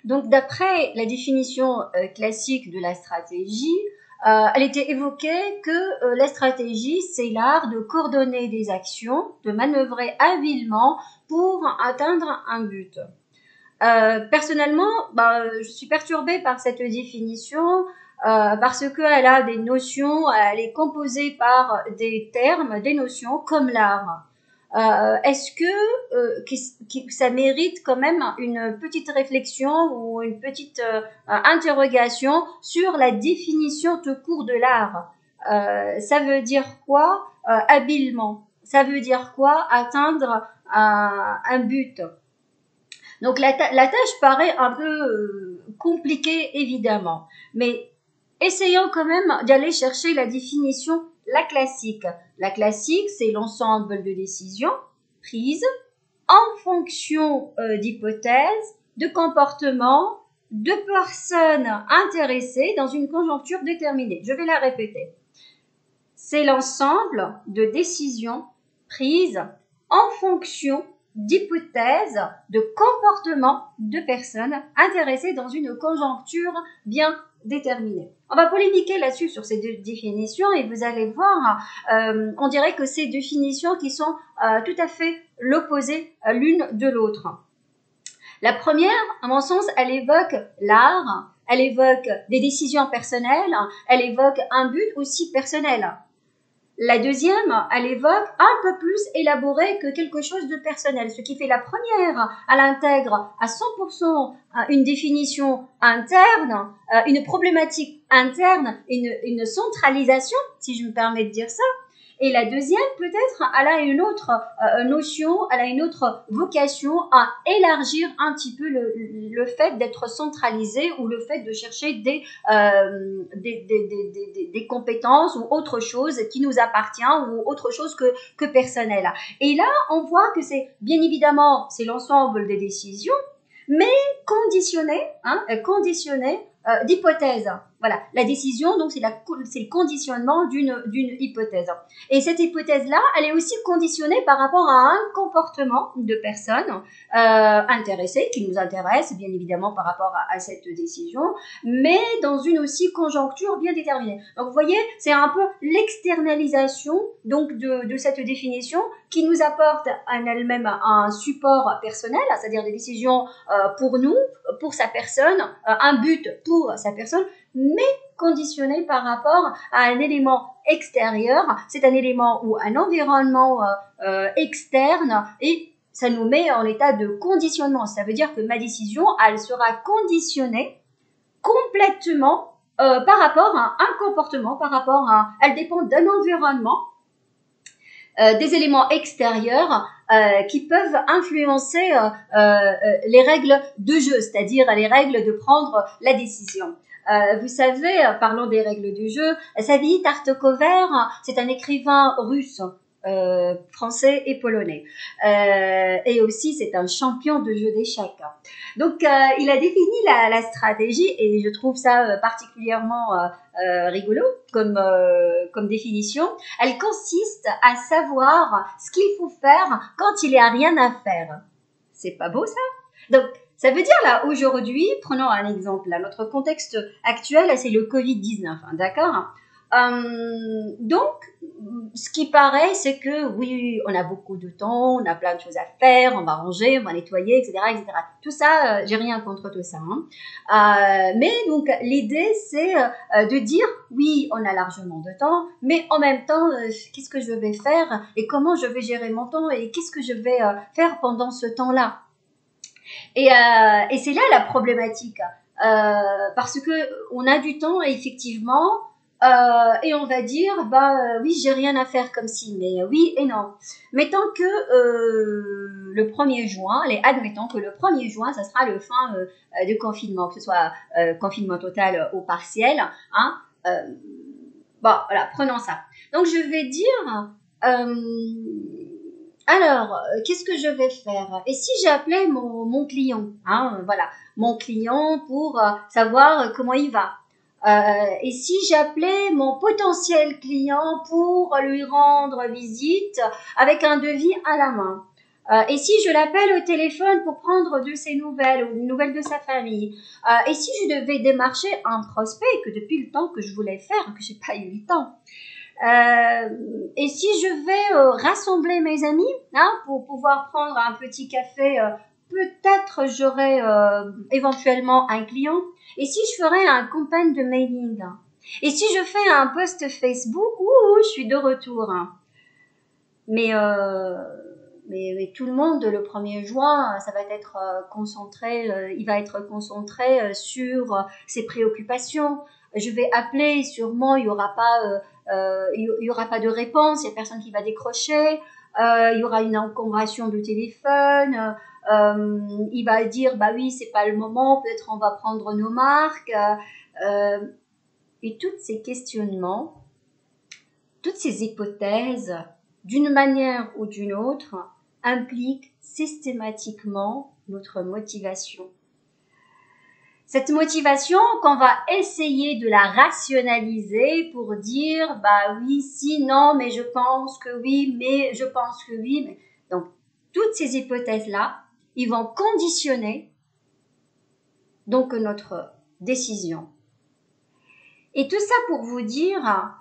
Donc, d'après la définition classique de la stratégie, elle était évoquée que la stratégie, c'est l'art de coordonner des actions, de manœuvrer habilement pour atteindre un but. Personnellement, je suis perturbée par cette définition parce qu'elle a des notions, elle est composée par des termes, des notions comme l'art. Est-ce que ça mérite quand même une petite réflexion ou une petite interrogation sur la définition tout court de l'art? Ça veut dire quoi habilement? Ça veut dire quoi atteindre un but? Donc la tâche paraît un peu compliquée évidemment, mais essayons quand même d'aller chercher la définition, la classique. La classique, c'est l'ensemble de décisions prises en fonction d'hypothèses, de comportements, de personnes intéressées dans une conjoncture déterminée. Je vais la répéter. C'est l'ensemble de décisions prises en fonction d'hypothèses, de comportements de personnes intéressées dans une conjoncture bien déterminée. On va polémiquer là-dessus sur ces deux définitions et vous allez voir, on dirait que ces définitions qui sont tout à fait l'opposé l'une de l'autre. La première, à mon sens, elle évoque l'art, elle évoque des décisions personnelles, elle évoque un but aussi personnel. La deuxième, elle évoque un peu plus élaboré que quelque chose de personnel. Ce qui fait la première, elle intègre à 100% une définition interne, une problématique interne, une centralisation, si je me permets de dire ça. Et la deuxième, peut-être, elle a une autre notion, elle a une autre vocation à élargir un petit peu le fait d'être centralisé ou le fait de chercher des compétences ou autre chose qui nous appartient ou autre chose que personnel. Et là, on voit que c'est, bien évidemment, c'est l'ensemble des décisions, mais conditionné d'hypothèses. Voilà, la décision, donc c'est le conditionnement d'une hypothèse. Et cette hypothèse-là, elle est aussi conditionnée par rapport à un comportement de personnes intéressées, qui nous intéressent bien évidemment par rapport à cette décision, mais dans une aussi conjoncture bien déterminée. Donc vous voyez, c'est un peu l'externalisation donc de cette définition qui nous apporte en elle-même un support personnel, c'est-à-dire des décisions pour nous, pour sa personne, un but pour sa personne, mais conditionné par rapport à un élément extérieur, c'est un élément ou un environnement externe et ça nous met en état de conditionnement. Ça veut dire que ma décision, elle sera conditionnée complètement par rapport à un comportement, elle dépend d'un environnement, des éléments extérieurs qui peuvent influencer les règles de jeu, c'est-à-dire les règles de prendre la décision. Vous savez, parlons des règles du jeu, Savvy Tartakover, c'est un écrivain russe, français et polonais. Et aussi, c'est un champion de jeu d'échecs. Donc, il a défini la stratégie et je trouve ça particulièrement rigolo comme définition. Elle consiste à savoir ce qu'il faut faire quand il n'y a rien à faire. C'est pas beau ça? Donc, ça veut dire là, aujourd'hui, prenons un exemple, là, notre contexte actuel, c'est le Covid-19, hein, d'accord? Donc, ce qui paraît, c'est que oui, on a beaucoup de temps, on a plein de choses à faire, on va ranger, on va nettoyer, etc., etc. Tout ça, j'ai rien contre tout ça. Hein. Mais donc, l'idée, c'est de dire, oui, on a largement de temps, mais en même temps, qu'est-ce que je vais faire et comment je vais gérer mon temps et qu'est-ce que je vais faire pendant ce temps-là? Et c'est là la problématique, parce que on a du temps effectivement, et on va dire oui j'ai rien à faire comme si, mais oui et non. Mais tant que le 1er juin, admettons que le 1er juin, ça sera le fin du confinement, que ce soit confinement total ou partiel, hein, voilà, prenons ça. Donc je vais dire alors, qu'est-ce que je vais faire? Et si j'appelais mon client, hein, voilà, mon client pour savoir comment il va. Et si j'appelais mon potentiel client pour lui rendre visite avec un devis à la main. Et si je l'appelle au téléphone pour prendre de ses nouvelles ou des nouvelles de sa famille? Et si je devais démarcher un prospect que depuis le temps que je voulais faire, que j'ai pas eu le temps? Et si je vais rassembler mes amis, hein, pour pouvoir prendre un petit café, peut-être j'aurai éventuellement un client. Et si je ferais un campagne de mailing? Et si je fais un post Facebook, je suis de retour. Mais tout le monde, le 1er juin, ça va être concentré, il va être concentré sur ses préoccupations. Je vais appeler, sûrement, il y aura pas de réponse, il y a personne qui va décrocher, il y aura une encombration de téléphone, il va dire, bah oui, c'est pas le moment, peut-être on va prendre nos marques, et tous ces questionnements, toutes ces hypothèses, d'une manière ou d'une autre, impliquent systématiquement notre motivation. Cette motivation qu'on va essayer de la rationaliser pour dire, bah oui, si, non, mais je pense que oui, mais je pense que oui. Mais... Donc, toutes ces hypothèses-là, ils vont conditionner donc notre décision. Et tout ça pour vous dire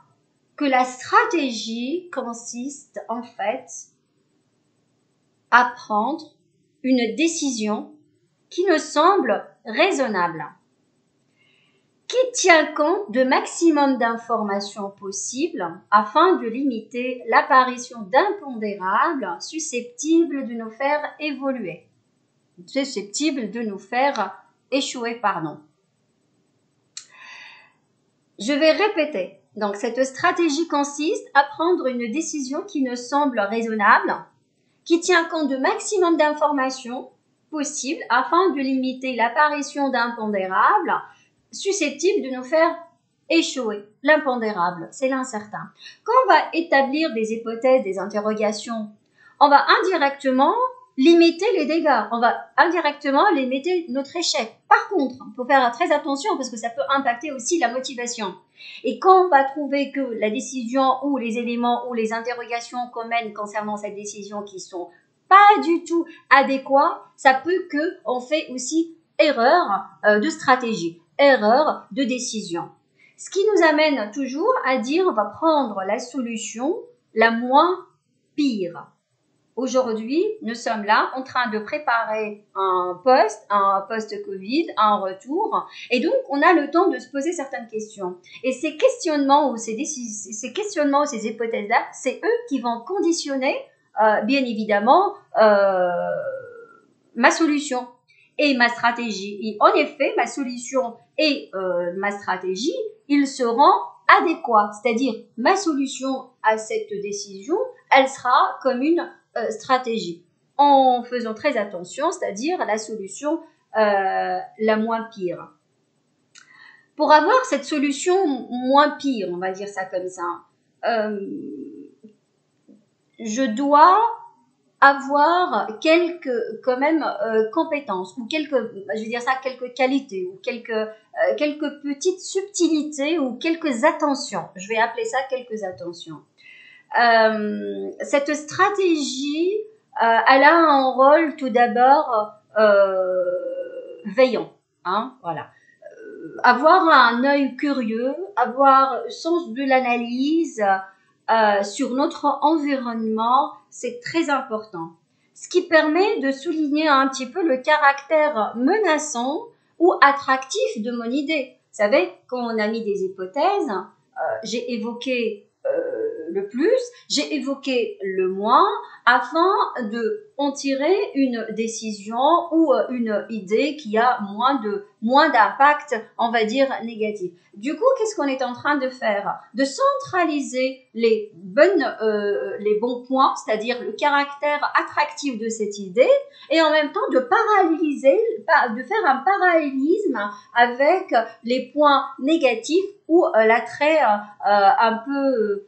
que la stratégie consiste en fait à prendre une décision qui nous semble raisonnable, qui tient compte de maximum d'informations possibles afin de limiter l'apparition d'impondérables susceptibles de nous faire évoluer, susceptibles de nous faire échouer, pardon. Je vais répéter. Donc, cette stratégie consiste à prendre une décision qui nous semble raisonnable, qui tient compte de maximum d'informations possibles afin de limiter l'apparition d'impondérables susceptibles de nous faire échouer. L'impondérable, c'est l'incertain. Quand on va établir des hypothèses, des interrogations, on va indirectement limiter les dégâts, on va indirectement limiter notre échec. Par contre, il faut faire très attention parce que ça peut impacter aussi la motivation. Et quand on va trouver que la décision ou les éléments ou les interrogations qu'on mène concernant cette décision qui sont pas du tout adéquats, ça peut qu'on fait aussi erreur de stratégie, erreur de décision. Ce qui nous amène toujours à dire on va prendre la solution la moins pire. Aujourd'hui, nous sommes là en train de préparer un post-Covid, un retour. Et donc, on a le temps de se poser certaines questions. Et ces questionnements ou ces hypothèses-là, c'est eux qui vont conditionner, bien évidemment, ma solution et ma stratégie. Et en effet, ma solution et ma stratégie, ils seront adéquats. C'est-à-dire, ma solution à cette décision, elle sera comme une stratégie, en faisant très attention, c'est-à-dire la solution la moins pire. Pour avoir cette solution moins pire, on va dire ça comme ça, je dois avoir quelques quand même compétences ou quelques qualités ou quelques petites subtilités ou quelques attentions. Je vais appeler ça quelques attentions. Cette stratégie, elle a un rôle tout d'abord veillant, hein, voilà. Avoir un œil curieux, avoir sens de l'analyse sur notre environnement, c'est très important. Ce qui permet de souligner un petit peu le caractère menaçant ou attractif de mon idée. Vous savez, quand on a mis des hypothèses, j'ai évoqué le plus, j'ai évoqué le moins afin de en tirer une décision ou une idée qui a moins d'impact, on va dire, négatif. Du coup, qu'est-ce qu'on est en train de faire? De centraliser les bons points, c'est-à-dire le caractère attractif de cette idée, et en même temps de faire un parallélisme avec les points négatifs ou l'attrait un peu,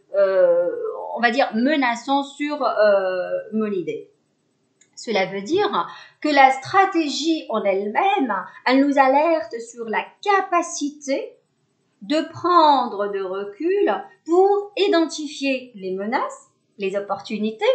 on va dire, menaçant sur mon idée. Cela veut dire que la stratégie en elle-même, elle nous alerte sur la capacité de prendre de recul pour identifier les menaces, les opportunités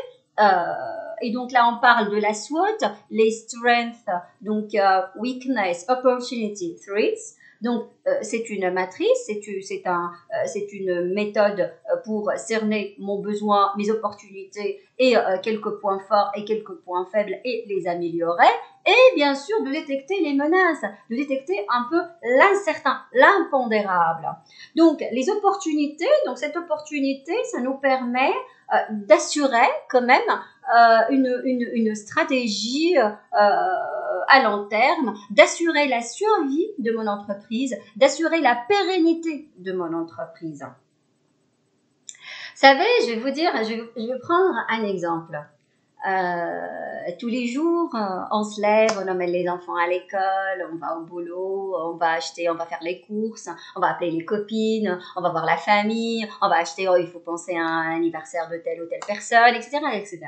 et donc là, on parle de la SWOT, les strengths, donc weakness, opportunity, threats. Donc, c'est une matrice, c'est une méthode pour cerner mon besoin, mes opportunités et quelques points forts et quelques points faibles et les améliorer. Et bien sûr, de détecter les menaces, de détecter un peu l'incertain, l'impondérable. Donc, les opportunités, donc cette opportunité, ça nous permet d'assurer quand même une stratégie à long terme, d'assurer la survie de mon entreprise, d'assurer la pérennité de mon entreprise. Vous savez, je vais vous dire, je vais prendre un exemple. Tous les jours, on se lève, on emmène les enfants à l'école, on va au boulot, on va acheter, on va faire les courses, on va appeler les copines, on va voir la famille, on va acheter, oh, il faut penser à un anniversaire de telle ou telle personne, etc., etc.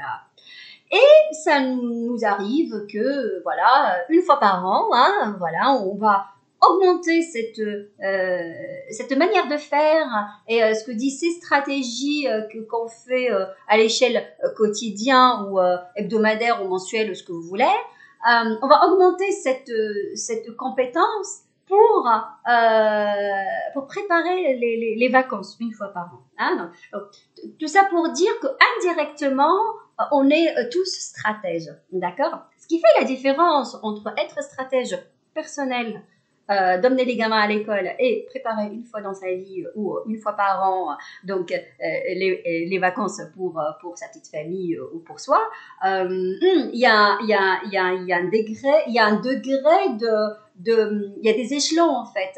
Et ça nous arrive que, voilà, une fois par an, hein, voilà, on va augmenter cette manière de faire et ce que dit ces stratégies qu'on fait à l'échelle quotidienne ou hebdomadaire ou mensuelle, ce que vous voulez. On va augmenter cette compétence pour préparer les vacances une fois par an. Hein. Donc, tout ça pour dire que indirectement, on est tous stratèges, d'accord? Ce qui fait la différence entre être stratège personnel, d'emmener les gamins à l'école et préparer une fois dans sa vie ou une fois par an donc les vacances pour sa petite famille ou pour soi, il y a un degré, il y a un degré il y a des échelons en fait.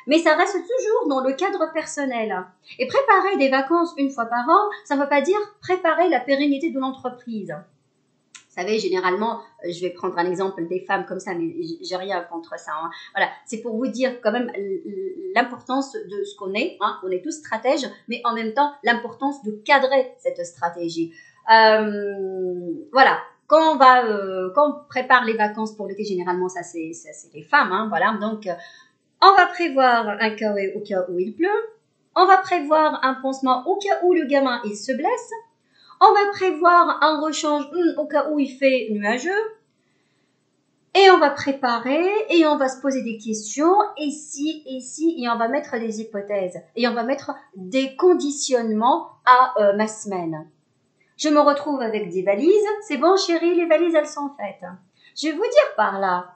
Mais ça reste toujours dans le cadre personnel. Et préparer des vacances une fois par an, ça ne veut pas dire préparer la pérennité de l'entreprise. Vous savez, généralement, je vais prendre un exemple des femmes comme ça, mais j'ai rien contre ça. Hein. Voilà, c'est pour vous dire quand même l'importance de ce qu'on est. Hein. On est tous stratèges, mais en même temps, l'importance de cadrer cette stratégie. Voilà. Quand on prépare les vacances pour l'été, généralement, ça c'est les femmes. Hein, voilà, donc on va prévoir un KW au cas où il pleut. On va prévoir un pansement au cas où le gamin il se blesse. On va prévoir un rechange au cas où il fait nuageux. Et on va préparer et on va se poser des questions. Et si, et on va mettre des hypothèses. Et on va mettre des conditionnements à ma semaine. Je me retrouve avec des valises. C'est bon chérie, les valises elles sont faites. Je vais vous dire par là.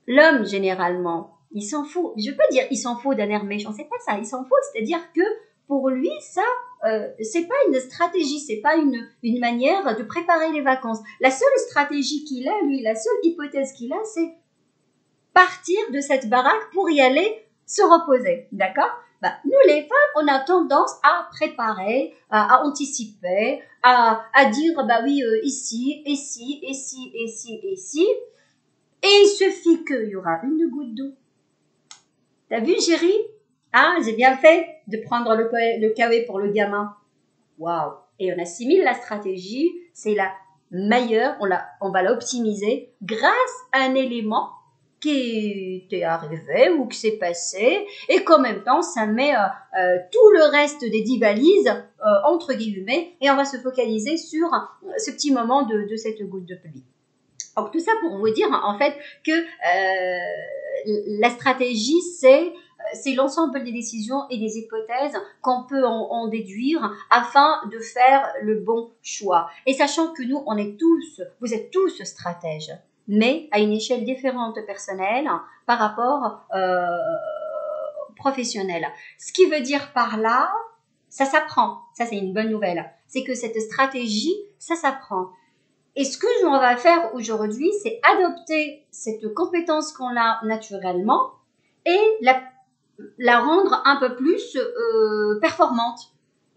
L'homme, généralement, il s'en fout. Je peux dire il s'en fout d'un air méchant, c'est pas ça. Il s'en fout, c'est-à-dire que pour lui, ça, c'est pas une stratégie, c'est pas une manière de préparer les vacances. La seule stratégie qu'il a, lui, la seule hypothèse qu'il a, c'est partir de cette baraque pour y aller se reposer, d'accord? Nous, les femmes, on a tendance à préparer, à anticiper, à dire, oui, ici, ici, ici, ici, ici. Et il suffit qu'il y aura une goutte d'eau. T'as vu, chérie? Ah, j'ai bien fait de prendre le KW pour le gamin. Waouh! Et on assimile la stratégie, c'est la meilleure, on va l'optimiser grâce à un élément qui t'est arrivé ou qui s'est passé et qu'en même temps, ça met tout le reste des 10 valises entre guillemets et on va se focaliser sur ce petit moment de cette goutte de pluie. Donc tout ça pour vous dire en fait que la stratégie c'est l'ensemble des décisions et des hypothèses qu'on peut en déduire afin de faire le bon choix. Et sachant que nous, vous êtes tous stratèges, mais à une échelle différente personnelle par rapport professionnelle. Ce qui veut dire par là, ça s'apprend. Ça, c'est une bonne nouvelle. C'est que cette stratégie, ça s'apprend. Et ce que l'on va faire aujourd'hui, c'est adopter cette compétence qu'on a naturellement et la rendre un peu plus performante.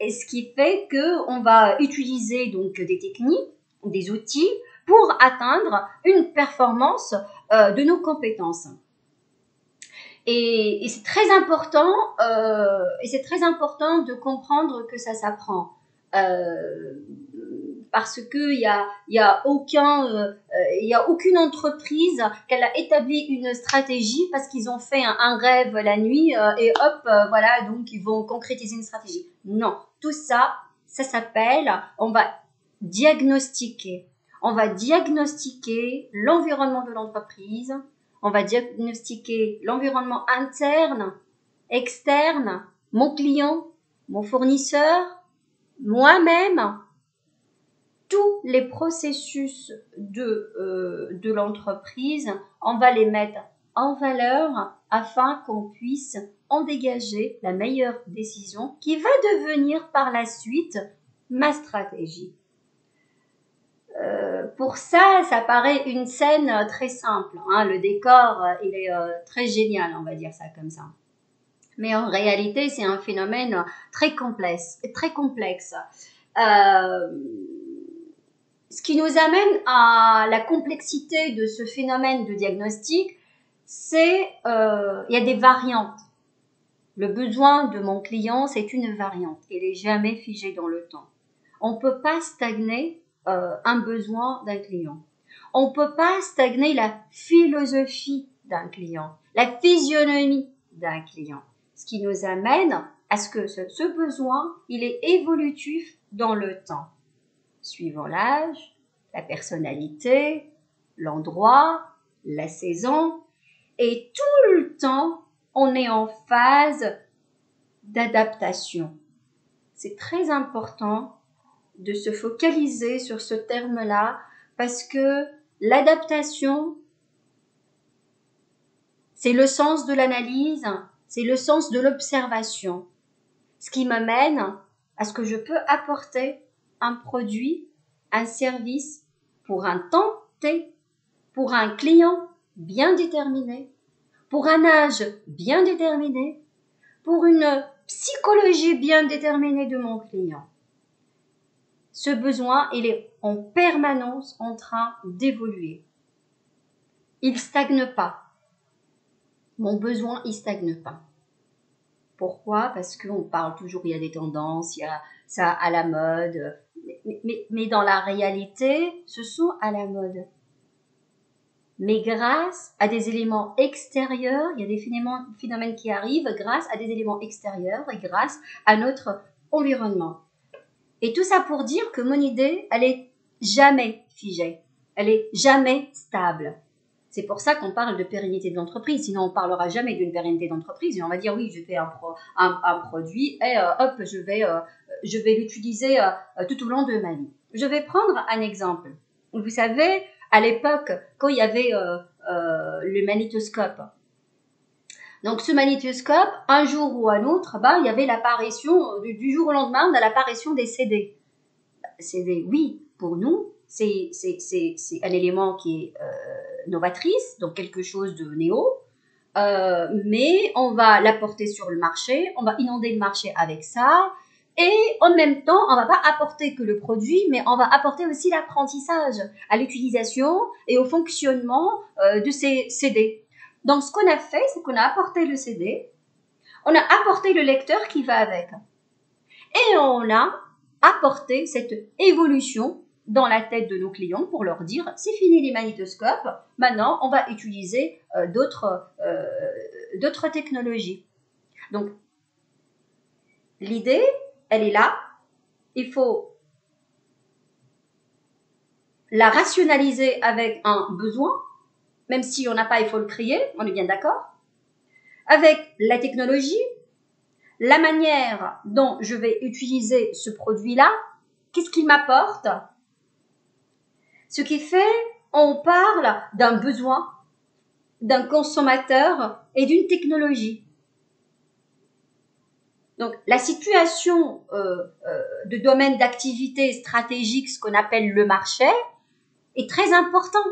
Et ce qui fait qu'on va utiliser donc des techniques, des outils pour atteindre une performance de nos compétences. Et c'est très important, de comprendre que ça s'apprend. Parce que il y a aucune entreprise qu'elle a établi une stratégie parce qu'ils ont fait un rêve la nuit et hop voilà donc ils vont concrétiser une stratégie. Non, tout ça s'appelle, on va diagnostiquer. On va diagnostiquer l'environnement de l'entreprise, on va diagnostiquer l'environnement interne, externe, mon client, mon fournisseur, moi-même, tous les processus de l'entreprise, on va les mettre en valeur afin qu'on puisse en dégager la meilleure décision qui va devenir par la suite ma stratégie. Pour ça, ça paraît une scène très simple. Hein. Le décor, il est très génial, on va dire ça comme ça. Mais en réalité, c'est un phénomène très complexe. Ce qui nous amène à la complexité de ce phénomène de diagnostic, c'est il y a des variantes. Le besoin de mon client, c'est une variante. Il n'est jamais figé dans le temps. On ne peut pas stagner un besoin d'un client. On ne peut pas stagner la philosophie d'un client, la physionomie d'un client. Ce qui nous amène à ce que ce besoin, il est évolutif dans le temps, suivant l'âge, la personnalité, l'endroit, la saison. Et tout le temps, on est en phase d'adaptation. C'est très important de se focaliser sur ce terme-là parce que l'adaptation, c'est le sens de l'analyse, c'est le sens de l'observation. Ce qui m'amène à ce que je peux apporter un produit, un service pour un temps T, pour un client bien déterminé, pour un âge bien déterminé, pour une psychologie bien déterminée de mon client. Ce besoin, il est en permanence en train d'évoluer. Il stagne pas. Mon besoin, il stagne pas. Pourquoi? Parce qu'on parle toujours, il y a des tendances, il y a ça à la mode. Mais dans la réalité, ce sont à la mode. Mais grâce à des éléments extérieurs, il y a des phénomènes qui arrivent grâce à des éléments extérieurs et grâce à notre environnement. Et tout ça pour dire que mon idée, elle est jamais figée. Elle est jamais stable. C'est pour ça qu'on parle de pérennité de l'entreprise. Sinon, on ne parlera jamais d'une pérennité d'entreprise. Et on va dire, oui, je fais un produit et hop, je vais l'utiliser tout au long de ma vie. Je vais prendre un exemple. Vous savez, à l'époque, quand il y avait le magnétoscope, donc ce magnétoscope, un jour ou un autre, il y avait l'apparition, du jour au lendemain, on a l'apparition des CD. CD, oui, pour nous, c'est un élément qui est novatrice, donc quelque chose de néo, mais on va l'apporter sur le marché, on va inonder le marché avec ça, et en même temps, on va pas apporter que le produit, mais on va apporter aussi l'apprentissage à l'utilisation et au fonctionnement de ces CD. Donc, ce qu'on a fait, c'est qu'on a apporté le CD, on a apporté le lecteur qui va avec, et on a apporté cette évolution dans la tête de nos clients pour leur dire c'est fini les magnétoscopes, maintenant on va utiliser d'autres technologies. Donc, l'idée, elle est là, il faut la rationaliser avec un besoin, même si on n'a pas, il faut le créer, on est bien d'accord, avec la technologie, la manière dont je vais utiliser ce produit-là, qu'est-ce qu'il m'apporte. Ce qui fait, on parle d'un besoin, d'un consommateur et d'une technologie. Donc, la situation de domaine d'activité stratégique, ce qu'on appelle le marché, est très important.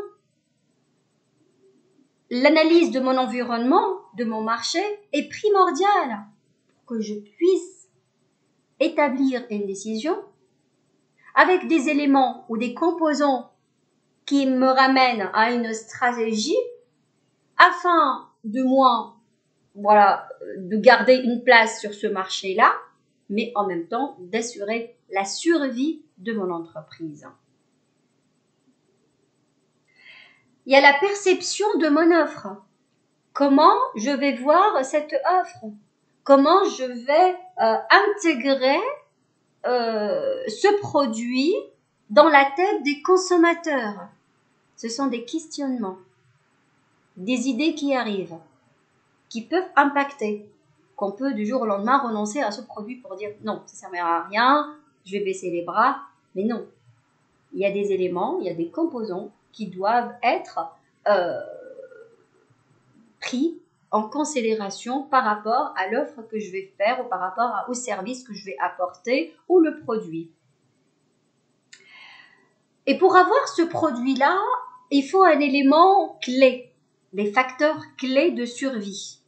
L'analyse de mon environnement, de mon marché, est primordiale pour que je puisse établir une décision avec des éléments ou des composants qui me ramènent à une stratégie afin de moi, de garder une place sur ce marché-là, mais en même temps d'assurer la survie de mon entreprise. Il y a la perception de mon offre. Comment je vais voir cette offre? Comment je vais intégrer ce produit dans la tête des consommateurs. Ce sont des questionnements, des idées qui arrivent, qui peuvent impacter, qu'on peut du jour au lendemain renoncer à ce produit pour dire non, ça ne servira à rien, je vais baisser les bras. Mais non, il y a des éléments, il y a des composants qui doivent être pris en considération par rapport à l'offre que je vais faire ou par rapport au service que je vais apporter ou le produit. Et pour avoir ce produit-là, il faut un élément clé, des facteurs clés de survie.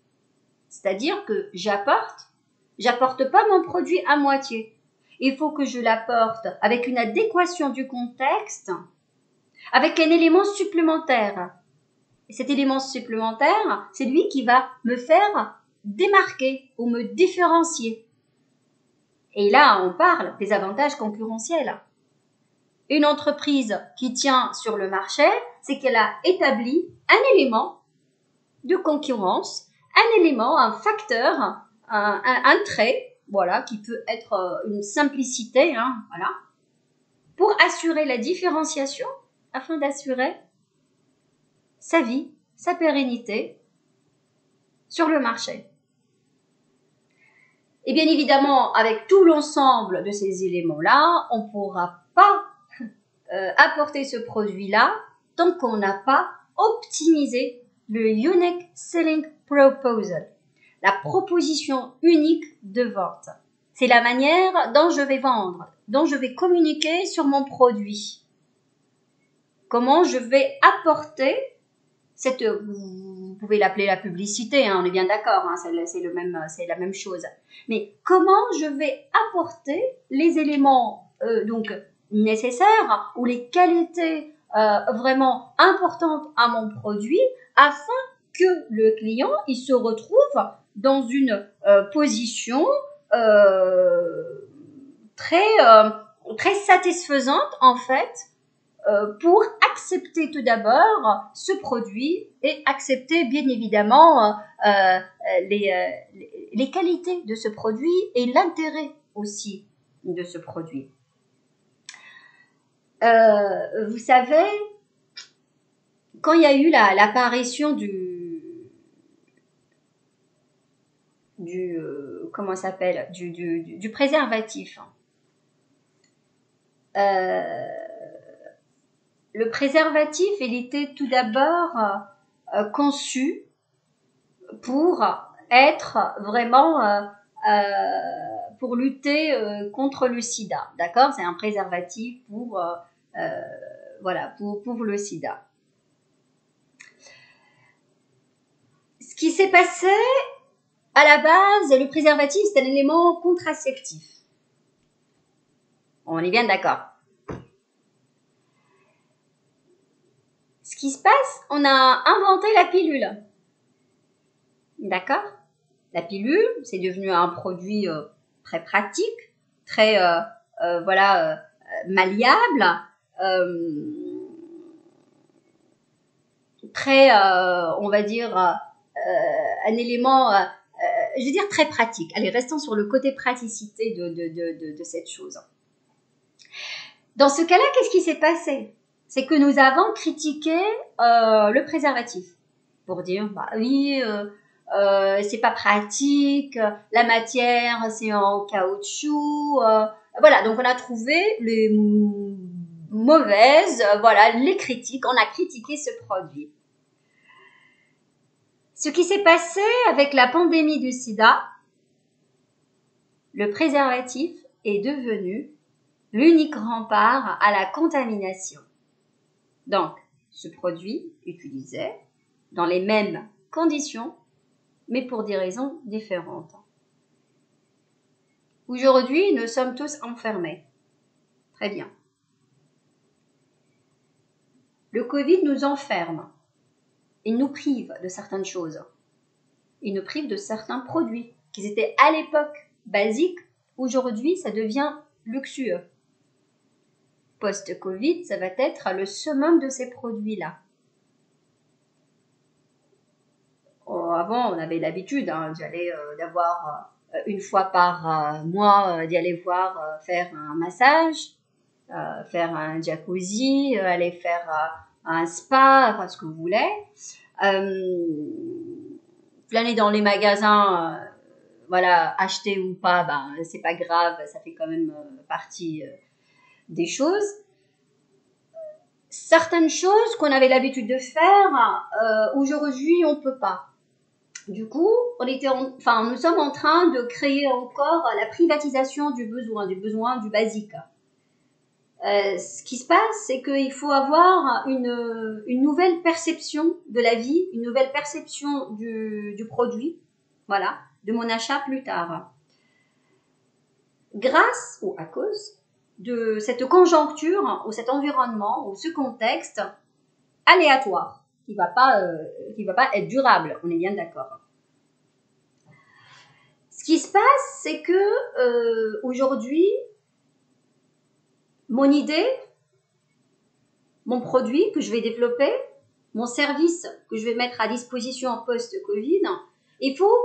C'est-à-dire que j'apporte pas mon produit à moitié. Il faut que je l'apporte avec une adéquation du contexte, avec un élément supplémentaire. Et cet élément supplémentaire, c'est lui qui va me faire démarquer ou me différencier. Et là, on parle des avantages concurrentiels. Une entreprise qui tient sur le marché, c'est qu'elle a établi un élément de concurrence, un élément, un facteur, un trait, voilà, qui peut être une simplicité, voilà, pour assurer la différenciation, afin d'assurer sa vie, sa pérennité sur le marché. Et bien évidemment, avec tout l'ensemble de ces éléments-là, on ne pourra pas apporter ce produit-là tant qu'on n'a pas optimisé le Unique Selling Proposal, la proposition unique de vente. C'est la manière dont je vais vendre, dont je vais communiquer sur mon produit. Comment je vais apporter cette, vous pouvez l'appeler la publicité, on est bien d'accord, c'est la même chose. Mais comment je vais apporter les éléments donc nécessaires ou les qualités vraiment importantes à mon produit afin que le client il se retrouve dans une position très satisfaisante en fait pour accepter tout d'abord ce produit et accepter bien évidemment les qualités de ce produit et l'intérêt aussi de ce produit. Vous savez, quand il y a eu l'apparition comment ça s'appelle, du préservatif, le préservatif, il était tout d'abord conçu pour être vraiment pour lutter contre le sida, d'accord? C'est un préservatif pour voilà, pour le sida. Ce qui s'est passé, à la base, le préservatif, c'est un élément contraceptif. On est bien d'accord. Ce qui se passe, on a inventé la pilule. D'accord? La pilule, c'est devenu un produit très pratique, très malléable, très, on va dire, un élément, je veux dire très pratique. Allez, restons sur le côté praticité de cette chose. Dans ce cas-là, qu'est-ce qui s'est passé? C'est que nous avons critiqué le préservatif pour dire, bah oui, c'est pas pratique, la matière c'est en caoutchouc, voilà, donc on a trouvé les mauvaises, voilà, les critiques, on a critiqué ce produit. Ce qui s'est passé avec la pandémie du sida, le préservatif est devenu l'unique rempart à la contamination. Donc, ce produit utilisé dans les mêmes conditions, mais pour des raisons différentes. Aujourd'hui, nous sommes tous enfermés. Très bien. Le Covid nous enferme. Il nous prive de certaines choses. Il nous prive de certains produits qui étaient à l'époque basiques. Aujourd'hui, ça devient luxueux. Post-Covid, ça va être le summum de ces produits-là. Avant, on avait l'habitude d'avoir une fois par mois d'y aller voir faire un massage. faire un jacuzzi, aller faire un spa, enfin ce que vous voulez. Planer dans les magasins, voilà, acheter ou pas, ben c'est pas grave, ça fait quand même partie des choses. Certaines choses qu'on avait l'habitude de faire, aujourd'hui on peut pas. Du coup, nous sommes en train de créer encore la privatisation du besoin du basique. Ce qui se passe, c'est qu'il faut avoir une nouvelle perception de la vie, une nouvelle perception du produit, voilà, de mon achat plus tard. Grâce ou à cause de cette conjoncture ou cet environnement ou ce contexte aléatoire qui va pas être durable, on est bien d'accord. Ce qui se passe, c'est que aujourd'hui, mon idée, mon produit que je vais développer, mon service que je vais mettre à disposition post-Covid, il faut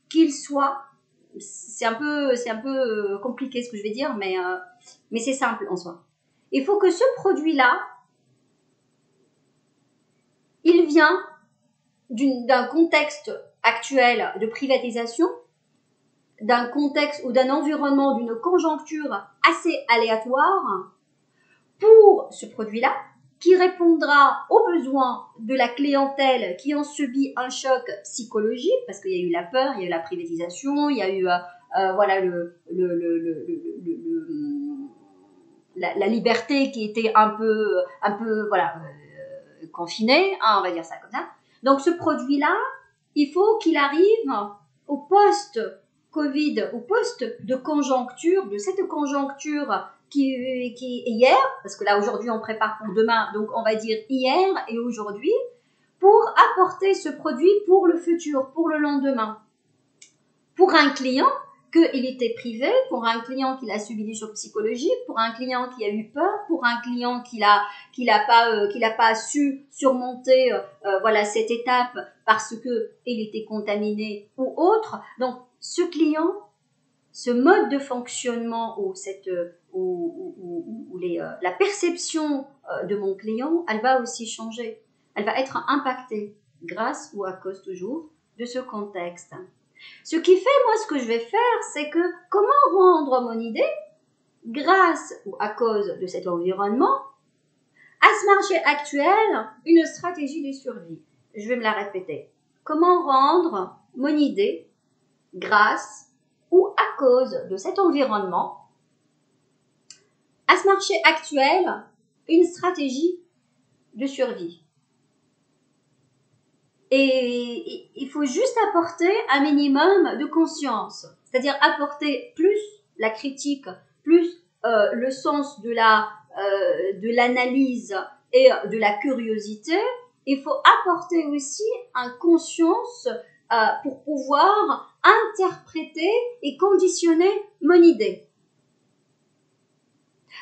qu'il soit, c'est un peu compliqué ce que je vais dire, mais c'est simple en soi. Il faut que ce produit-là, il vient d'un contexte actuel de privatisation, d'un contexte ou d'un environnement, d'une conjoncture assez aléatoire pour ce produit-là, qui répondra aux besoins de la clientèle qui ont subi un choc psychologique, parce qu'il y a eu la peur, il y a eu la privatisation, il y a eu voilà la liberté qui était un peu voilà confinée, hein, on va dire ça comme ça. Donc ce produit-là, il faut qu'il arrive au post-Covid, au post de conjoncture, de cette conjoncture qui est hier, parce que là aujourd'hui on prépare pour demain, donc on va dire hier et aujourd'hui, pour apporter ce produit pour le futur, pour le lendemain. Pour un client qu'il était privé, pour un client qui a subi des chocs psychologiques, pour un client qui a eu peur, pour un client qui n'a pas su surmonter voilà cette étape parce que il était contaminé ou autre. Donc ce client, ce mode de fonctionnement ou la perception de mon client, elle va aussi changer. Elle va être impactée grâce ou à cause toujours de ce contexte. Ce qui fait, moi, ce que je vais faire, c'est que comment rendre mon idée, grâce ou à cause de cet environnement, à ce marché actuel, une stratégie de survie. Je vais me la répéter. Comment rendre mon idée, grâce ou à cause de cet environnement, à ce marché actuel, une stratégie de survie. Et il faut juste apporter un minimum de conscience, c'est-à-dire apporter plus la critique, plus le sens de l'analyse et de la curiosité. Il faut apporter aussi une conscience pour pouvoir interpréter et conditionner mon idée.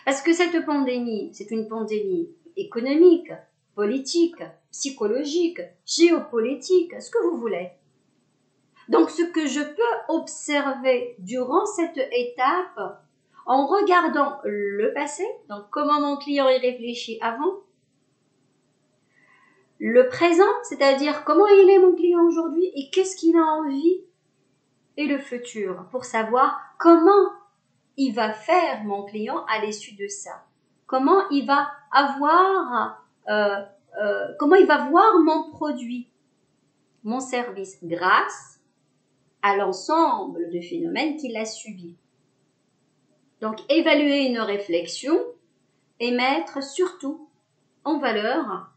Parce que cette pandémie, c'est une pandémie économique, politique, psychologique, géopolitique, ce que vous voulez. Donc, ce que je peux observer durant cette étape, en regardant le passé, donc comment mon client y réfléchit avant, le présent, c'est-à-dire comment il est mon client aujourd'hui et qu'est-ce qu'il a envie, et le futur, pour savoir comment il va faire mon client à l'issue de ça. Comment il va avoir, comment il va voir mon produit, mon service, grâce à l'ensemble de phénomènes qu'il a subis. Donc, évaluer une réflexion et mettre surtout en valeur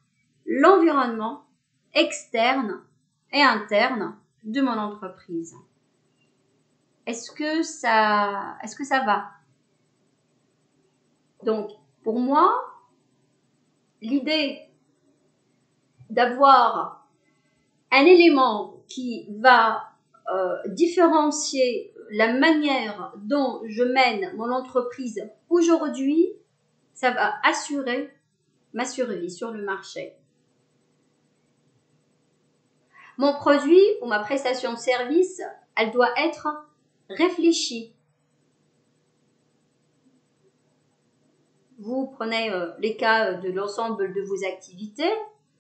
l'environnement externe et interne de mon entreprise. Est-ce que ça va? Donc, pour moi, l'idée d'avoir un élément qui va différencier la manière dont je mène mon entreprise aujourd'hui, ça va assurer ma survie sur le marché. Mon produit ou ma prestation de service, elle doit être réfléchie. vous prenez les cas de l'ensemble de vos activités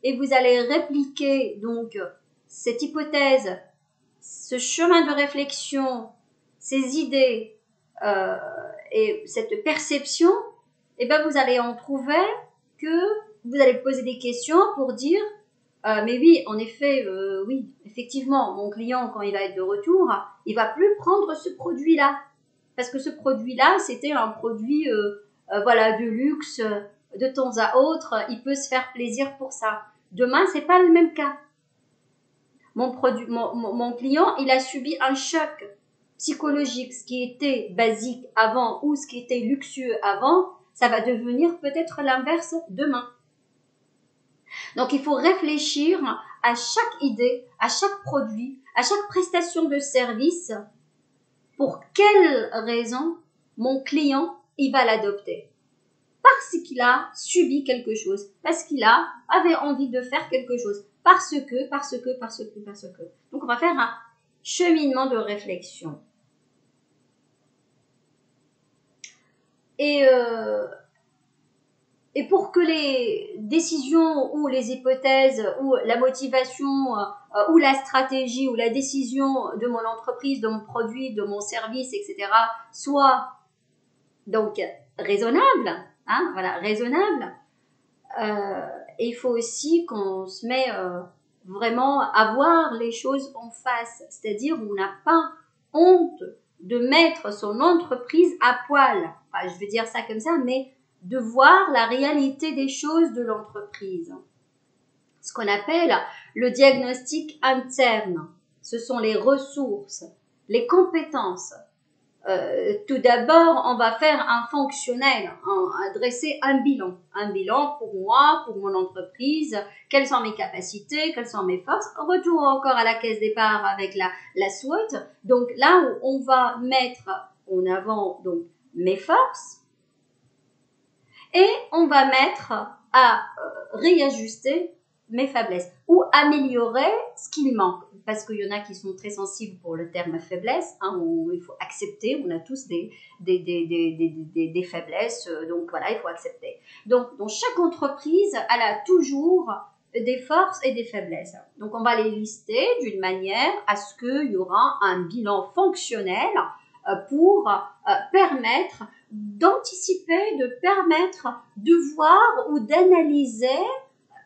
et vous allez répliquer donc cette hypothèse, ce chemin de réflexion, ces idées et cette perception, et ben vous allez en trouver que vous allez poser des questions pour dire mais oui, en effet, oui, effectivement, mon client, quand il va être de retour, il va plus prendre ce produit-là. Parce que ce produit-là, c'était un produit voilà, de luxe, de temps à autre, il peut se faire plaisir pour ça. Demain, c'est pas le même cas. Mon client, il a subi un choc psychologique. Ce qui était basique avant ou ce qui était luxueux avant, ça va devenir peut-être l'inverse demain. Donc, il faut réfléchir à chaque idée, à chaque produit, à chaque prestation de service. Pour quelle raison mon client, il va l'adopter? Parce qu'il a subi quelque chose, parce qu'il avait envie de faire quelque chose, parce que. Donc, on va faire un cheminement de réflexion. Et pour que les décisions ou les hypothèses ou la motivation ou la stratégie ou la décision de mon entreprise, de mon produit, de mon service, etc. soient donc raisonnables, hein, voilà, raisonnables, il faut aussi qu'on se met vraiment à voir les choses en face, c'est-à-dire on n'a pas honte de mettre son entreprise à poil. Enfin, je veux dire ça comme ça, mais de voir la réalité des choses de l'entreprise. Ce qu'on appelle le diagnostic interne. Ce sont les ressources, les compétences. Tout d'abord, on va faire un fonctionnel, dresser un bilan. Un bilan pour moi, pour mon entreprise, quelles sont mes capacités, quelles sont mes forces. Retour encore à la caisse départ avec la SWOT. Donc là où on va mettre en avant donc mes forces, et on va mettre à réajuster mes faiblesses ou améliorer ce qu'il manque. Parce qu'il y en a qui sont très sensibles pour le terme faiblesse. Hein, il faut accepter, on a tous des faiblesses, donc voilà, il faut accepter. Donc, dans chaque entreprise, elle a toujours des forces et des faiblesses. Donc, on va les lister d'une manière à ce qu'il y aura un bilan fonctionnel pour permettre d'anticiper, de permettre de voir ou d'analyser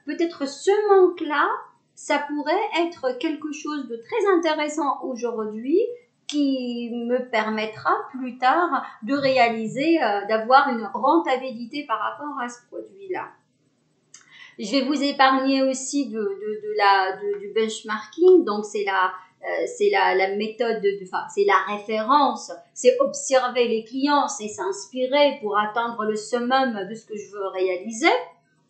peut-être ce manque-là, ça pourrait être quelque chose de très intéressant aujourd'hui qui me permettra plus tard de réaliser, d'avoir une rentabilité par rapport à ce produit-là. Je vais vous épargner aussi du benchmarking, donc c'est la méthode, c'est la référence, c'est observer les clients, c'est s'inspirer pour atteindre le summum de ce que je veux réaliser.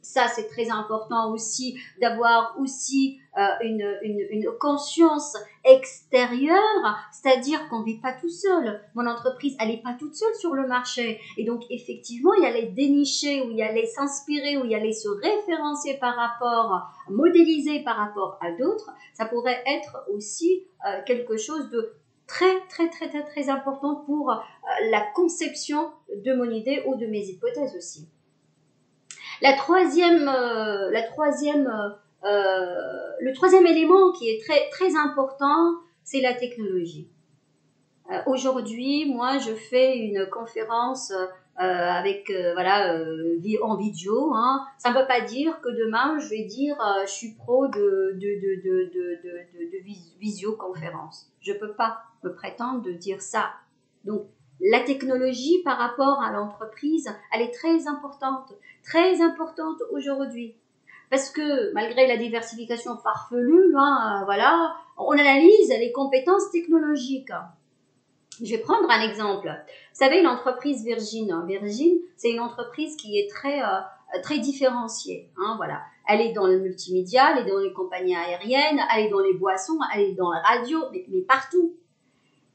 Ça, c'est très important aussi d'avoir aussi une conscience extérieure, c'est-à-dire qu'on ne vit pas tout seul. Mon entreprise, elle n'est pas toute seule sur le marché. Et donc, effectivement, il y a les dénicher, où il y a les s'inspirer, où il y a les se référencier par rapport, modéliser par rapport à d'autres. Ça pourrait être aussi quelque chose de très, très, très, très, très important pour la conception de mon idée ou de mes hypothèses aussi. Le troisième élément qui est très, très important, c'est la technologie. Aujourd'hui, moi, je fais une conférence avec en vidéo. Hein. Ça ne veut pas dire que demain, je vais dire je suis pro de visioconférence. Je ne peux pas me prétendre de dire ça. Donc, la technologie par rapport à l'entreprise, elle est très importante aujourd'hui. Parce que malgré la diversification farfelue, hein, voilà, on analyse les compétences technologiques. Je vais prendre un exemple. Vous savez, l'entreprise Virgin. Virgin, c'est une entreprise qui est très différenciée. Hein, voilà. Elle est dans le multimédia, elle est dans les compagnies aériennes, elle est dans les boissons, elle est dans la radio, mais partout.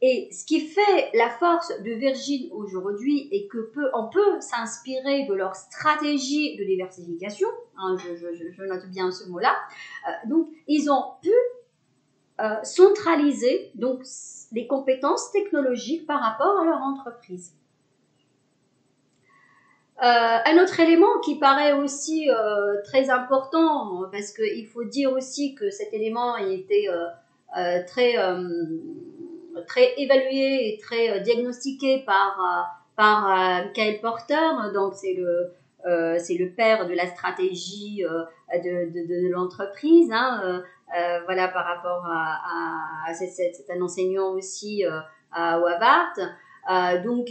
Et ce qui fait la force de Virgin aujourd'hui est on peut s'inspirer de leur stratégie de diversification, hein, je note bien ce mot-là, donc ils ont pu centraliser donc, les compétences technologiques par rapport à leur entreprise. Un autre élément qui paraît aussi très important, parce qu'il faut dire aussi que cet élément il était très, très évalué et très diagnostiqué par Kyle Porter, donc c'est le père de la stratégie de l'entreprise, hein, voilà, par rapport c'est un enseignant aussi à Harvard. Donc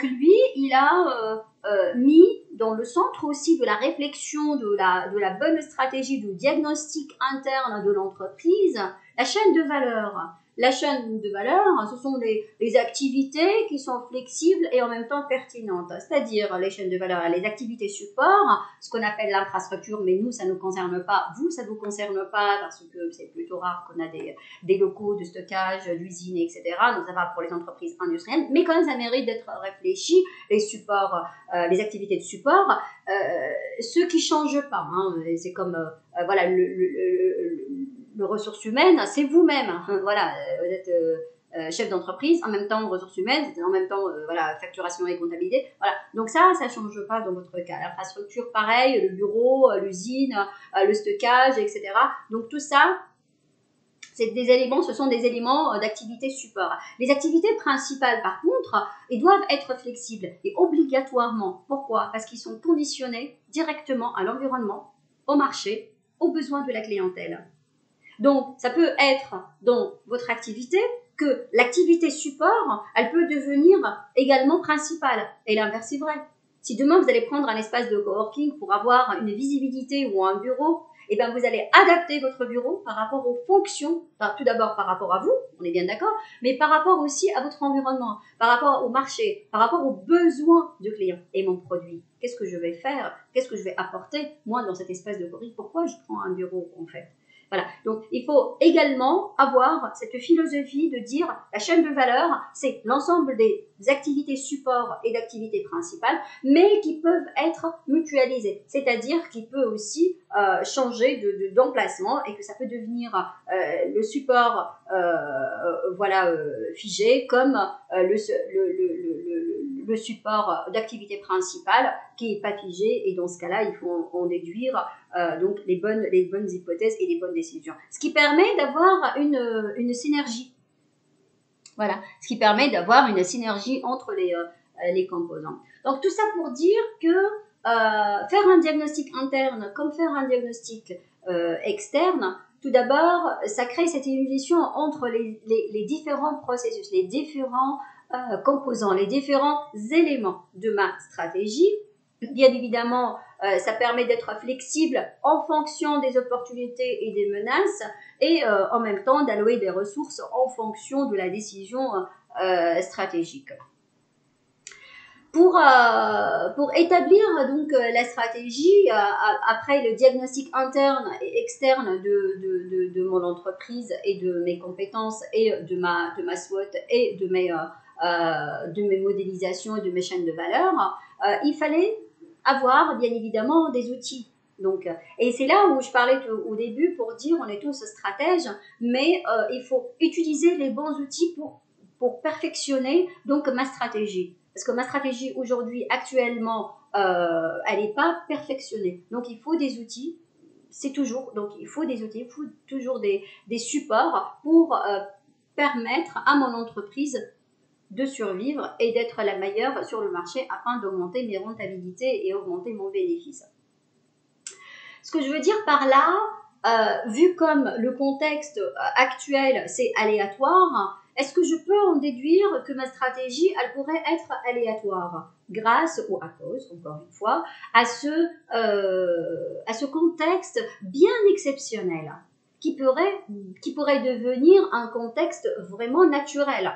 lui, il a mis dans le centre aussi de la réflexion, de la bonne stratégie, du diagnostic interne de l'entreprise, la chaîne de valeur. La chaîne de valeur, ce sont les activités qui sont flexibles et en même temps pertinentes. C'est-à-dire les chaînes de valeur, les activités support, ce qu'on appelle l'infrastructure, mais nous, ça ne nous concerne pas. Vous, ça ne vous concerne pas parce que c'est plutôt rare qu'on a des locaux de stockage, d'usines, etc. Donc ça va pour les entreprises industrielles, mais quand même, ça mérite d'être réfléchi. Les supports, les activités de support, ceux qui ne changent pas. Hein, c'est comme, voilà, le ressources humaines, c'est vous-même. Hein, voilà, vous êtes chef d'entreprise, en même temps ressources humaines, en même temps voilà, facturation et comptabilité. Voilà. Donc ça ne change pas dans votre cas. L'infrastructure, pareil, le bureau, l'usine, le stockage, etc. Donc tout ça, c'est des éléments, ce sont des éléments d'activité support. Les activités principales, par contre, ils doivent être flexibles et obligatoirement. Pourquoi? Parce qu'ils sont conditionnés directement à l'environnement, au marché, aux besoins de la clientèle. Donc, ça peut être dans votre activité que l'activité support, elle peut devenir également principale. Et l'inverse est vrai. Si demain, vous allez prendre un espace de coworking pour avoir une visibilité ou un bureau, eh bien, vous allez adapter votre bureau par rapport aux fonctions, enfin, tout d'abord par rapport à vous, on est bien d'accord, mais par rapport aussi à votre environnement, par rapport au marché, par rapport aux besoins de clients. Et mon produit, qu'est-ce que je vais faire? Qu'est-ce que je vais apporter, moi, dans cet espace de coworking? Pourquoi je prends un bureau, en fait? Voilà. Donc, il faut également avoir cette philosophie de dire la chaîne de valeur, c'est l'ensemble des activités support et d'activités principales, mais qui peuvent être mutualisées. C'est-à-dire qu'il peut aussi changer d'emplacement et que ça peut devenir le support voilà, figé comme le support d'activité principale qui n'est pas figé, et dans ce cas-là, il faut en déduire donc les bonnes hypothèses et les bonnes décisions. Ce qui permet d'avoir une synergie. Voilà, ce qui permet d'avoir une synergie entre les composants. Donc tout ça pour dire que faire un diagnostic interne comme faire un diagnostic externe, tout d'abord, ça crée cette illusion entre les différents processus, les différents composants, les différents éléments de ma stratégie. Bien évidemment, ça permet d'être flexible en fonction des opportunités et des menaces, et en même temps d'allouer des ressources en fonction de la décision stratégique. Pour établir donc la stratégie, après le diagnostic interne et externe de mon entreprise et de mes compétences et de ma SWOT et de mes modélisations et de mes chaînes de valeur, il fallait avoir bien évidemment des outils. Donc, et c'est là où je parlais au début pour dire on est tous stratèges, mais il faut utiliser les bons outils pour perfectionner donc ma stratégie. Parce que ma stratégie aujourd'hui, actuellement, elle n'est pas perfectionnée. Donc il faut des outils, c'est toujours, donc il faut des outils, il faut toujours des supports pour permettre à mon entreprise de survivre et d'être la meilleure sur le marché afin d'augmenter mes rentabilités et augmenter mon bénéfice. Ce que je veux dire par là, vu comme le contexte actuel c'est aléatoire, est-ce que je peux en déduire que ma stratégie, elle pourrait être aléatoire grâce ou à cause, encore une fois, à ce contexte bien exceptionnel qui pourrait devenir un contexte vraiment naturel.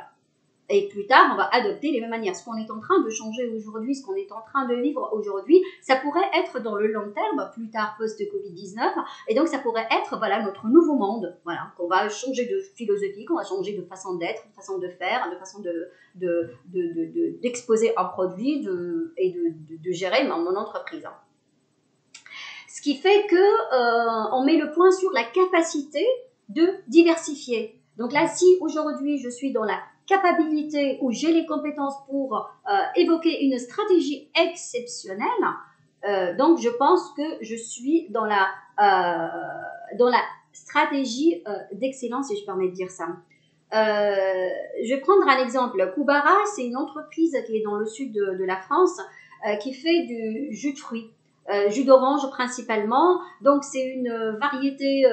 Et plus tard, on va adopter les mêmes manières. Ce qu'on est en train de changer aujourd'hui, ce qu'on est en train de vivre aujourd'hui, ça pourrait être dans le long terme, plus tard post-Covid-19, et donc ça pourrait être voilà, notre nouveau monde, voilà, qu'on va changer de philosophie, qu'on va changer de façon d'être, de façon de faire, de façon d'exposer un produit et de gérer mon entreprise. Ce qui fait que on met le point sur la capacité de diversifier. Donc là, si aujourd'hui je suis dans la capacité ou j'ai les compétences pour évoquer une stratégie exceptionnelle, donc je pense que je suis dans la stratégie d'excellence, si je permets de dire ça. Je vais prendre un exemple. Koubara, c'est une entreprise qui est dans le sud de la France qui fait du jus de fruits, jus d'orange principalement. Donc c'est une variété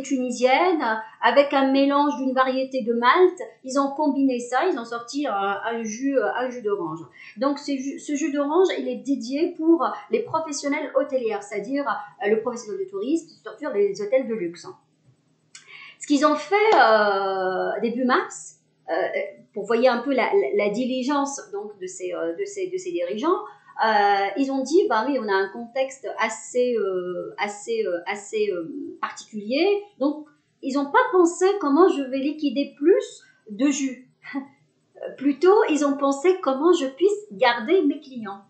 tunisienne avec un mélange d'une variété de malt. Ils ont combiné ça, ils ont sorti un jus d'orange. Donc ce jus d'orange, il est dédié pour les professionnels hôteliers, c'est-à-dire le professionnel de tourisme, surtout les hôtels de luxe. Ce qu'ils ont fait début mars, pour voyer un peu la diligence donc de ces dirigeants, ils ont dit bah oui, on a un contexte assez particulier, donc ils n'ont pas pensé comment je vais liquider plus de jus. Plutôt, ils ont pensé comment je puisse garder mes clients.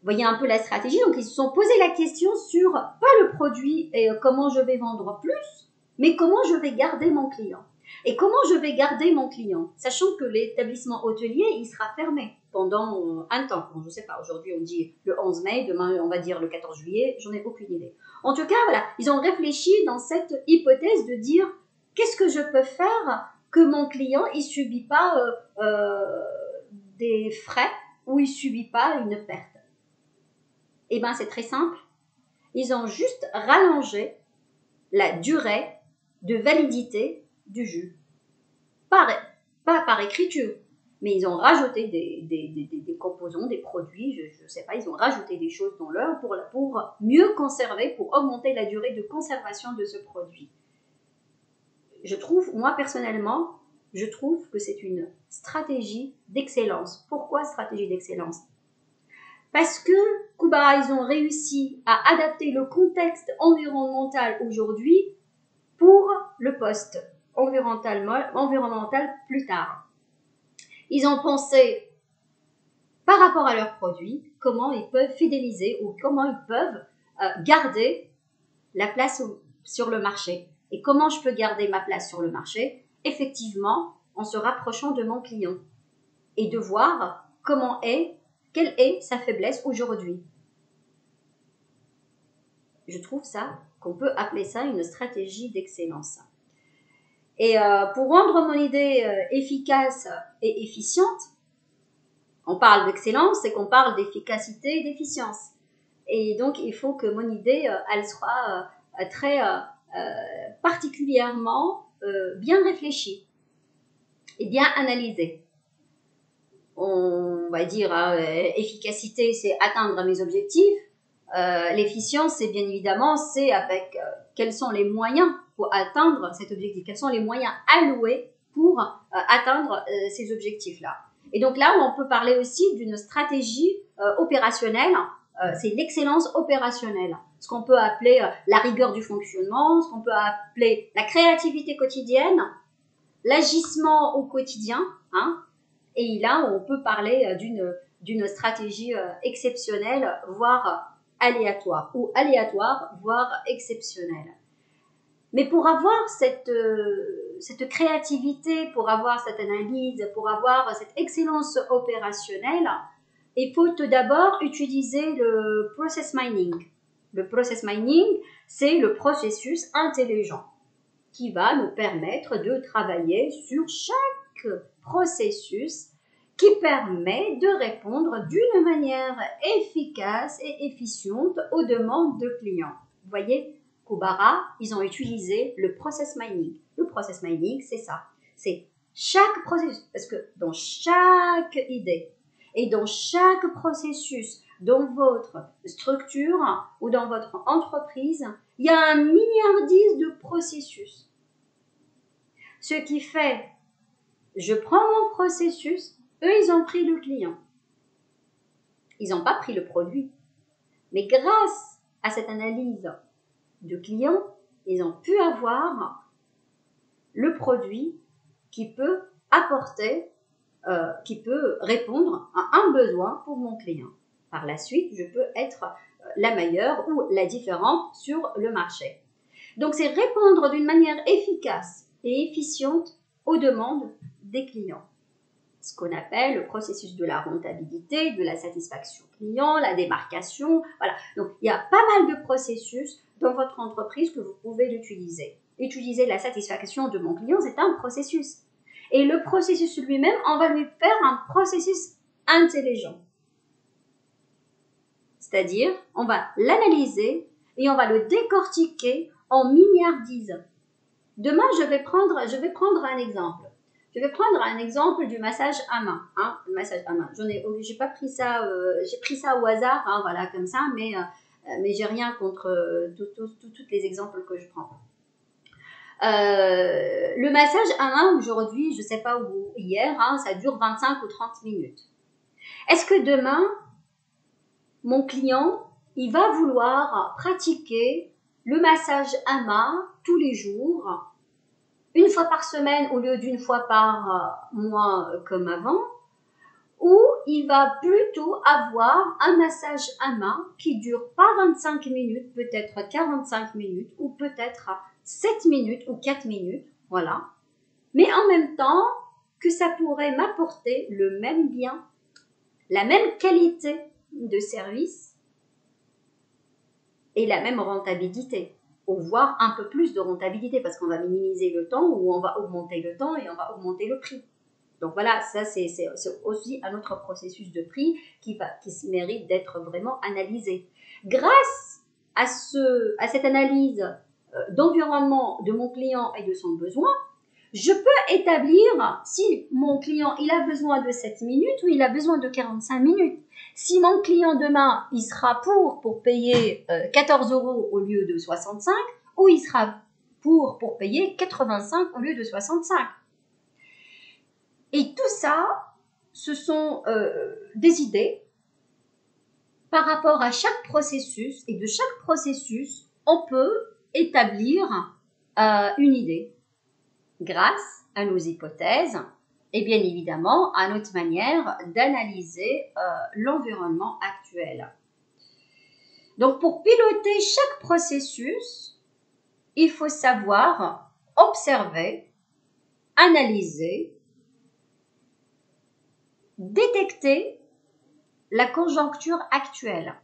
Vous voyez un peu la stratégie, donc ils se sont posé la question sur pas le produit et comment je vais vendre plus, mais comment je vais garder mon client. Et comment je vais garder mon client, sachant que l'établissement hôtelier, il sera fermé pendant un temps. Bon, je ne sais pas, aujourd'hui on dit le 11 mai, demain on va dire le 14 juillet, j'en ai aucune idée. En tout cas, voilà, ils ont réfléchi dans cette hypothèse de dire qu'est-ce que je peux faire que mon client il subit pas des frais ou il subit pas une perte. Eh bien, c'est très simple. Ils ont juste rallongé la durée de validité du jus. Pas par écriture, mais ils ont rajouté des composants, des produits, je ne sais pas, ils ont rajouté des choses dans l'heure pour mieux conserver, pour augmenter la durée de conservation de ce produit. Je trouve, moi personnellement, je trouve que c'est une stratégie d'excellence. Pourquoi stratégie d'excellence ? Parce que Koubara, ils ont réussi à adapter le contexte environnemental aujourd'hui pour le poste environnemental plus tard. Ils ont pensé par rapport à leurs produits, comment ils peuvent fidéliser ou comment ils peuvent garder la place sur le marché. Et comment je peux garder ma place sur le marché ? Effectivement, en se rapprochant de mon client et de voir quelle est sa faiblesse aujourd'hui. Je trouve ça, qu'on peut appeler ça une stratégie d'excellence. Et pour rendre mon idée efficace et efficiente, on parle d'excellence, c'est qu'on parle d'efficacité et d'efficience. Et donc, il faut que mon idée, elle soit très particulièrement bien réfléchie et bien analysée. On va dire, efficacité, c'est atteindre mes objectifs. L'efficience, c'est bien évidemment, c'est avec quels sont les moyens pour atteindre cet objectif, quels sont les moyens alloués pour atteindre ces objectifs-là. Et donc là où on peut parler aussi d'une stratégie opérationnelle, c'est l'excellence opérationnelle, ce qu'on peut appeler la rigueur du fonctionnement, ce qu'on peut appeler la créativité quotidienne, l'agissement au quotidien, hein, et là on peut parler d'une stratégie exceptionnelle, voire aléatoire, voire exceptionnelle. Mais pour avoir cette créativité, pour avoir cette analyse, pour avoir cette excellence opérationnelle, il faut tout d'abord utiliser le process mining. Le process mining, c'est le processus intelligent qui va nous permettre de travailler sur chaque processus qui permet de répondre d'une manière efficace et efficiente aux demandes de clients. Vous voyez, Koubara, ils ont utilisé le process mining. Le process mining, c'est ça. C'est chaque processus, parce que dans chaque idée et dans chaque processus, dans votre structure ou dans votre entreprise, il y a 1 milliardise de processus. Ce qui fait, je prends mon processus, eux, ils ont pris le client. Ils n'ont pas pris le produit. Mais grâce à cette analyse de client, ils ont pu avoir le produit qui peut apporter, qui peut répondre à un besoin pour mon client. Par la suite, je peux être la meilleure ou la différente sur le marché. Donc, c'est répondre d'une manière efficace et efficiente aux demandes des clients. Ce qu'on appelle le processus de la rentabilité, de la satisfaction client, la démarcation. Voilà. Donc, il y a pas mal de processus dans votre entreprise que vous pouvez l'utiliser. Utiliser la satisfaction de mon client, c'est un processus. Et le processus lui-même, on va lui faire un processus intelligent. C'est-à-dire, on va l'analyser et on va le décortiquer en milliardise. Demain, je vais prendre un exemple. Je vais prendre un exemple du massage à main. Hein, le massage à main. J'ai pas pris ça, j'ai pris ça au hasard, hein, voilà, comme ça, mais j'ai rien contre tous les exemples que je prends. Le massage à main aujourd'hui, je sais pas où, hier, hein, ça dure 25 ou 30 minutes. Est-ce que demain, mon client, il va vouloir pratiquer le massage à main tous les jours, une fois par semaine au lieu d'une fois par mois comme avant, ou il va plutôt avoir un massage à main qui dure pas 25 minutes, peut-être 45 minutes, ou peut-être 7 minutes ou 4 minutes, voilà. Mais en même temps, que ça pourrait m'apporter le même bien, la même qualité de service et la même rentabilité, ou voire un peu plus de rentabilité, parce qu'on va minimiser le temps, ou on va augmenter le temps et on va augmenter le prix. Donc voilà, ça c'est aussi un autre processus de prix qui se mérite d'être vraiment analysé. Grâce à cette analyse d'environnement de mon client et de son besoin, je peux établir si mon client il a besoin de 7 minutes ou il a besoin de 45 minutes. Si mon client demain il sera pour payer 14 € au lieu de 65, ou il sera pour payer 85 au lieu de 65. Et tout ça, ce sont des idées par rapport à chaque processus, et de chaque processus, on peut établir une idée grâce à nos hypothèses et bien évidemment à notre manière d'analyser l'environnement actuel. Donc pour piloter chaque processus, il faut savoir observer, analyser, détecter la conjoncture actuelle,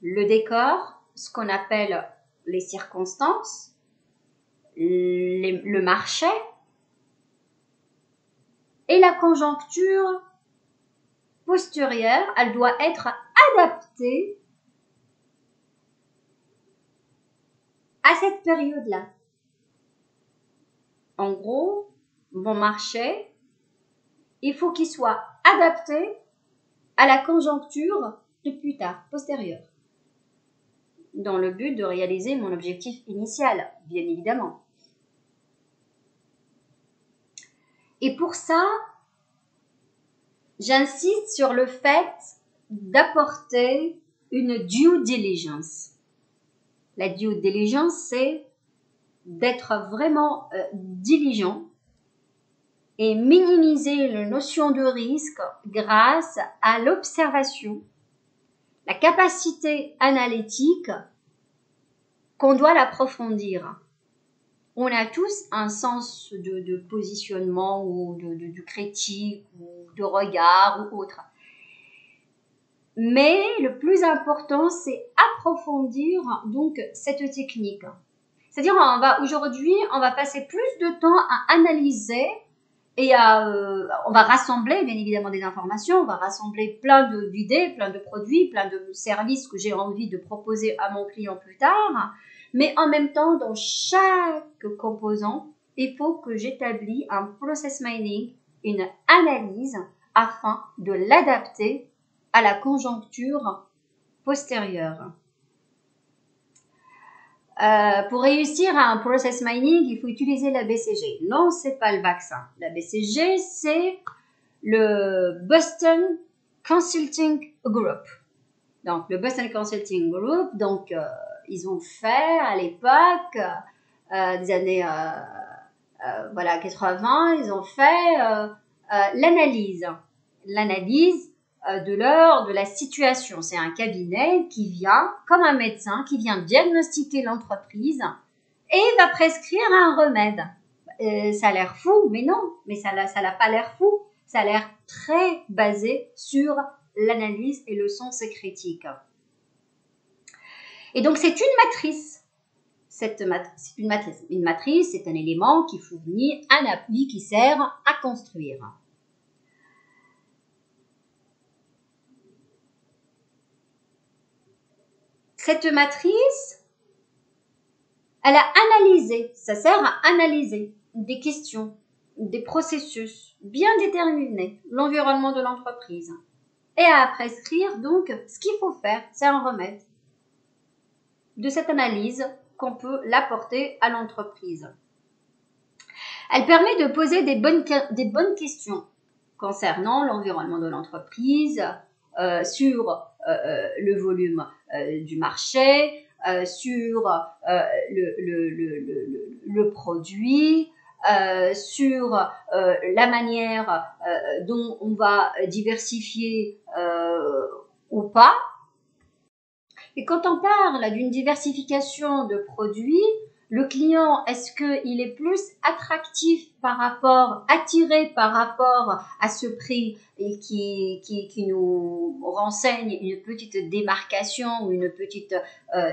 le décor, ce qu'on appelle les circonstances, le marché et la conjoncture postérieure, elle doit être adaptée à cette période-là. En gros, mon marché, il faut qu'il soit adapté à la conjoncture de plus tard, postérieure, dans le but de réaliser mon objectif initial, bien évidemment. Et pour ça, j'insiste sur le fait d'apporter une due diligence. La due diligence, c'est d'être vraiment diligent et minimiser la notion de risque grâce à l'observation, la capacité analytique qu'on doit l'approfondir. On a tous un sens de positionnement ou de critique ou de regard ou autre. Mais le plus important, c'est approfondir donc cette technique. C'est-à-dire, aujourd'hui, on va passer plus de temps à analyser et on va rassembler bien évidemment des informations, on va rassembler plein d'idées, plein de produits, plein de services que j'ai envie de proposer à mon client plus tard. Mais en même temps, dans chaque composant, il faut que j'établis un process mining, une analyse afin de l'adapter à la conjoncture postérieure. Pour réussir à un process mining, il faut utiliser la BCG. Non, c'est pas le vaccin. La BCG, c'est le Boston Consulting Group. Donc, le Boston Consulting Group, donc, ils ont fait à l'époque des années 80, ils ont fait l'analyse de la situation. C'est un cabinet qui vient, comme un médecin, qui vient diagnostiquer l'entreprise et va prescrire un remède. ça a l'air fou, mais non, mais ça n'a pas l'air fou. Ça a l'air très basé sur l'analyse et le sens critique. Et donc, c'est une matrice. C'est une matrice. Une matrice, c'est un élément qui fournit un appui qui sert à construire. Cette matrice, elle a analysé, ça sert à analyser des questions, des processus bien déterminés, l'environnement de l'entreprise, et à prescrire donc ce qu'il faut faire, c'est un remède de cette analyse qu'on peut l'apporter à l'entreprise. Elle permet de poser des bonnes questions concernant l'environnement de l'entreprise, sur le volume du marché, sur le produit, sur la manière dont on va diversifier ou pas. Et quand on parle d'une diversification de produits, le client, est-ce qu'il est plus attractif attiré par rapport à ce prix et qui nous renseigne une petite démarcation ou une petite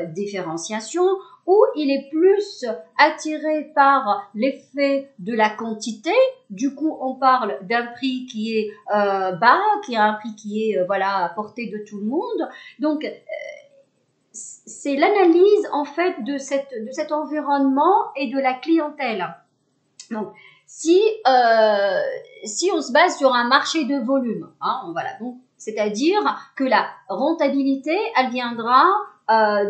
différenciation, ou il est plus attiré par l'effet de la quantité? Du coup, on parle d'un prix qui est bas, qui est un prix qui est à portée de tout le monde. Donc, c'est l'analyse en fait de cet environnement et de la clientèle. Donc, si on se base sur un marché de volume, donc c'est-à-dire que la rentabilité, elle viendra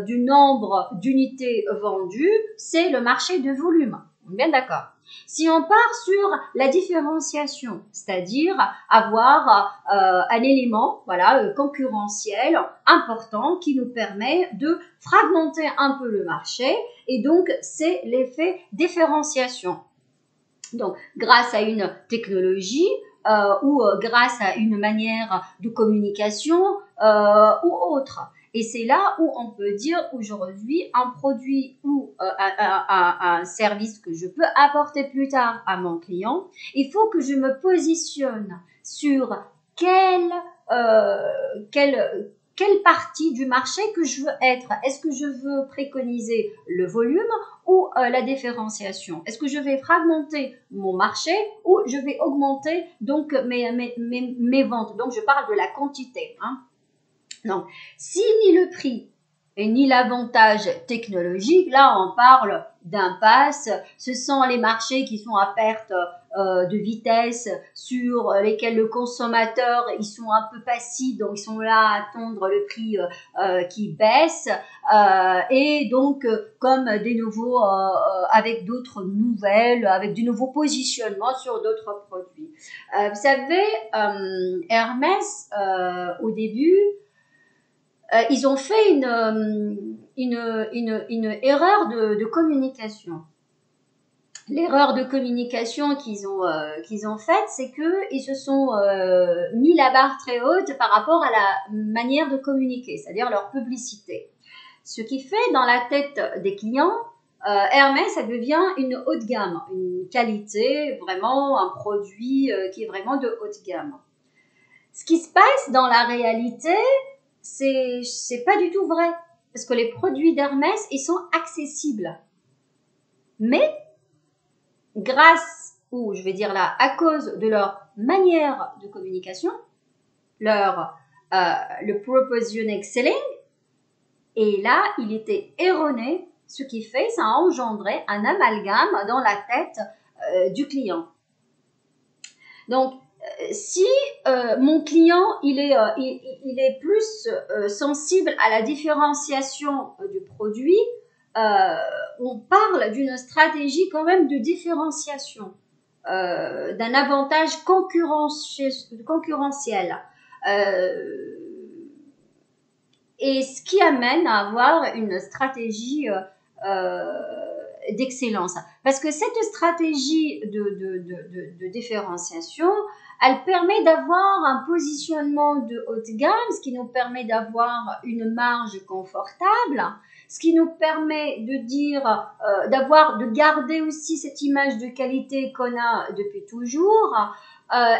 du nombre d'unités vendues, c'est le marché de volume. On est bien d'accord. Si on part sur la différenciation, c'est-à-dire avoir un élément concurrentiel important qui nous permet de fragmenter un peu le marché, et donc c'est l'effet différenciation. Donc, grâce à une technologie ou grâce à une manière de communication ou autre. Et c'est là où on peut dire aujourd'hui un produit ou un service que je peux apporter plus tard à mon client, il faut que je me positionne sur quelle partie du marché que je veux être. Est-ce que je veux préconiser le volume ou la différenciation? Est-ce que je vais fragmenter mon marché ou je vais augmenter donc mes ventes? Donc, je parle de la quantité. Donc, si ni le prix et ni l'avantage technologique, là, on parle d'impasse. Ce sont les marchés qui sont à perte de vitesse, sur lesquels le consommateur, ils sont un peu passifs, donc ils sont là à attendre le prix qui baisse, et donc comme des nouveaux, avec d'autres nouvelles, avec du nouveau positionnement sur d'autres produits. Vous savez, Hermès, au début, ils ont fait une erreur de communication. L'erreur de communication qu'ils ont faite, c'est qu'ils se sont mis la barre très haute par rapport à la manière de communiquer, c'est-à-dire leur publicité. Ce qui fait dans la tête des clients, Hermès, ça devient une haute gamme, une qualité, vraiment un produit qui est vraiment de haute gamme. Ce qui se passe dans la réalité, c'est pas du tout vrai, parce que les produits d'Hermès, ils sont accessibles. Mais, grâce, ou je vais dire là, à cause de leur manière de communication, le propositioning selling, et là, il était erroné, ce qui fait, ça a engendré un amalgame dans la tête du client. Donc, si mon client il est plus sensible à la différenciation du produit, on parle d'une stratégie quand même de différenciation, d'un avantage concurrentiel, et ce qui amène à avoir une stratégie d'excellence. Parce que cette stratégie de différenciation, Elle permet d'avoir un positionnement de haut de gamme, ce qui nous permet d'avoir une marge confortable, ce qui nous permet de dire, de garder aussi cette image de qualité qu'on a depuis toujours.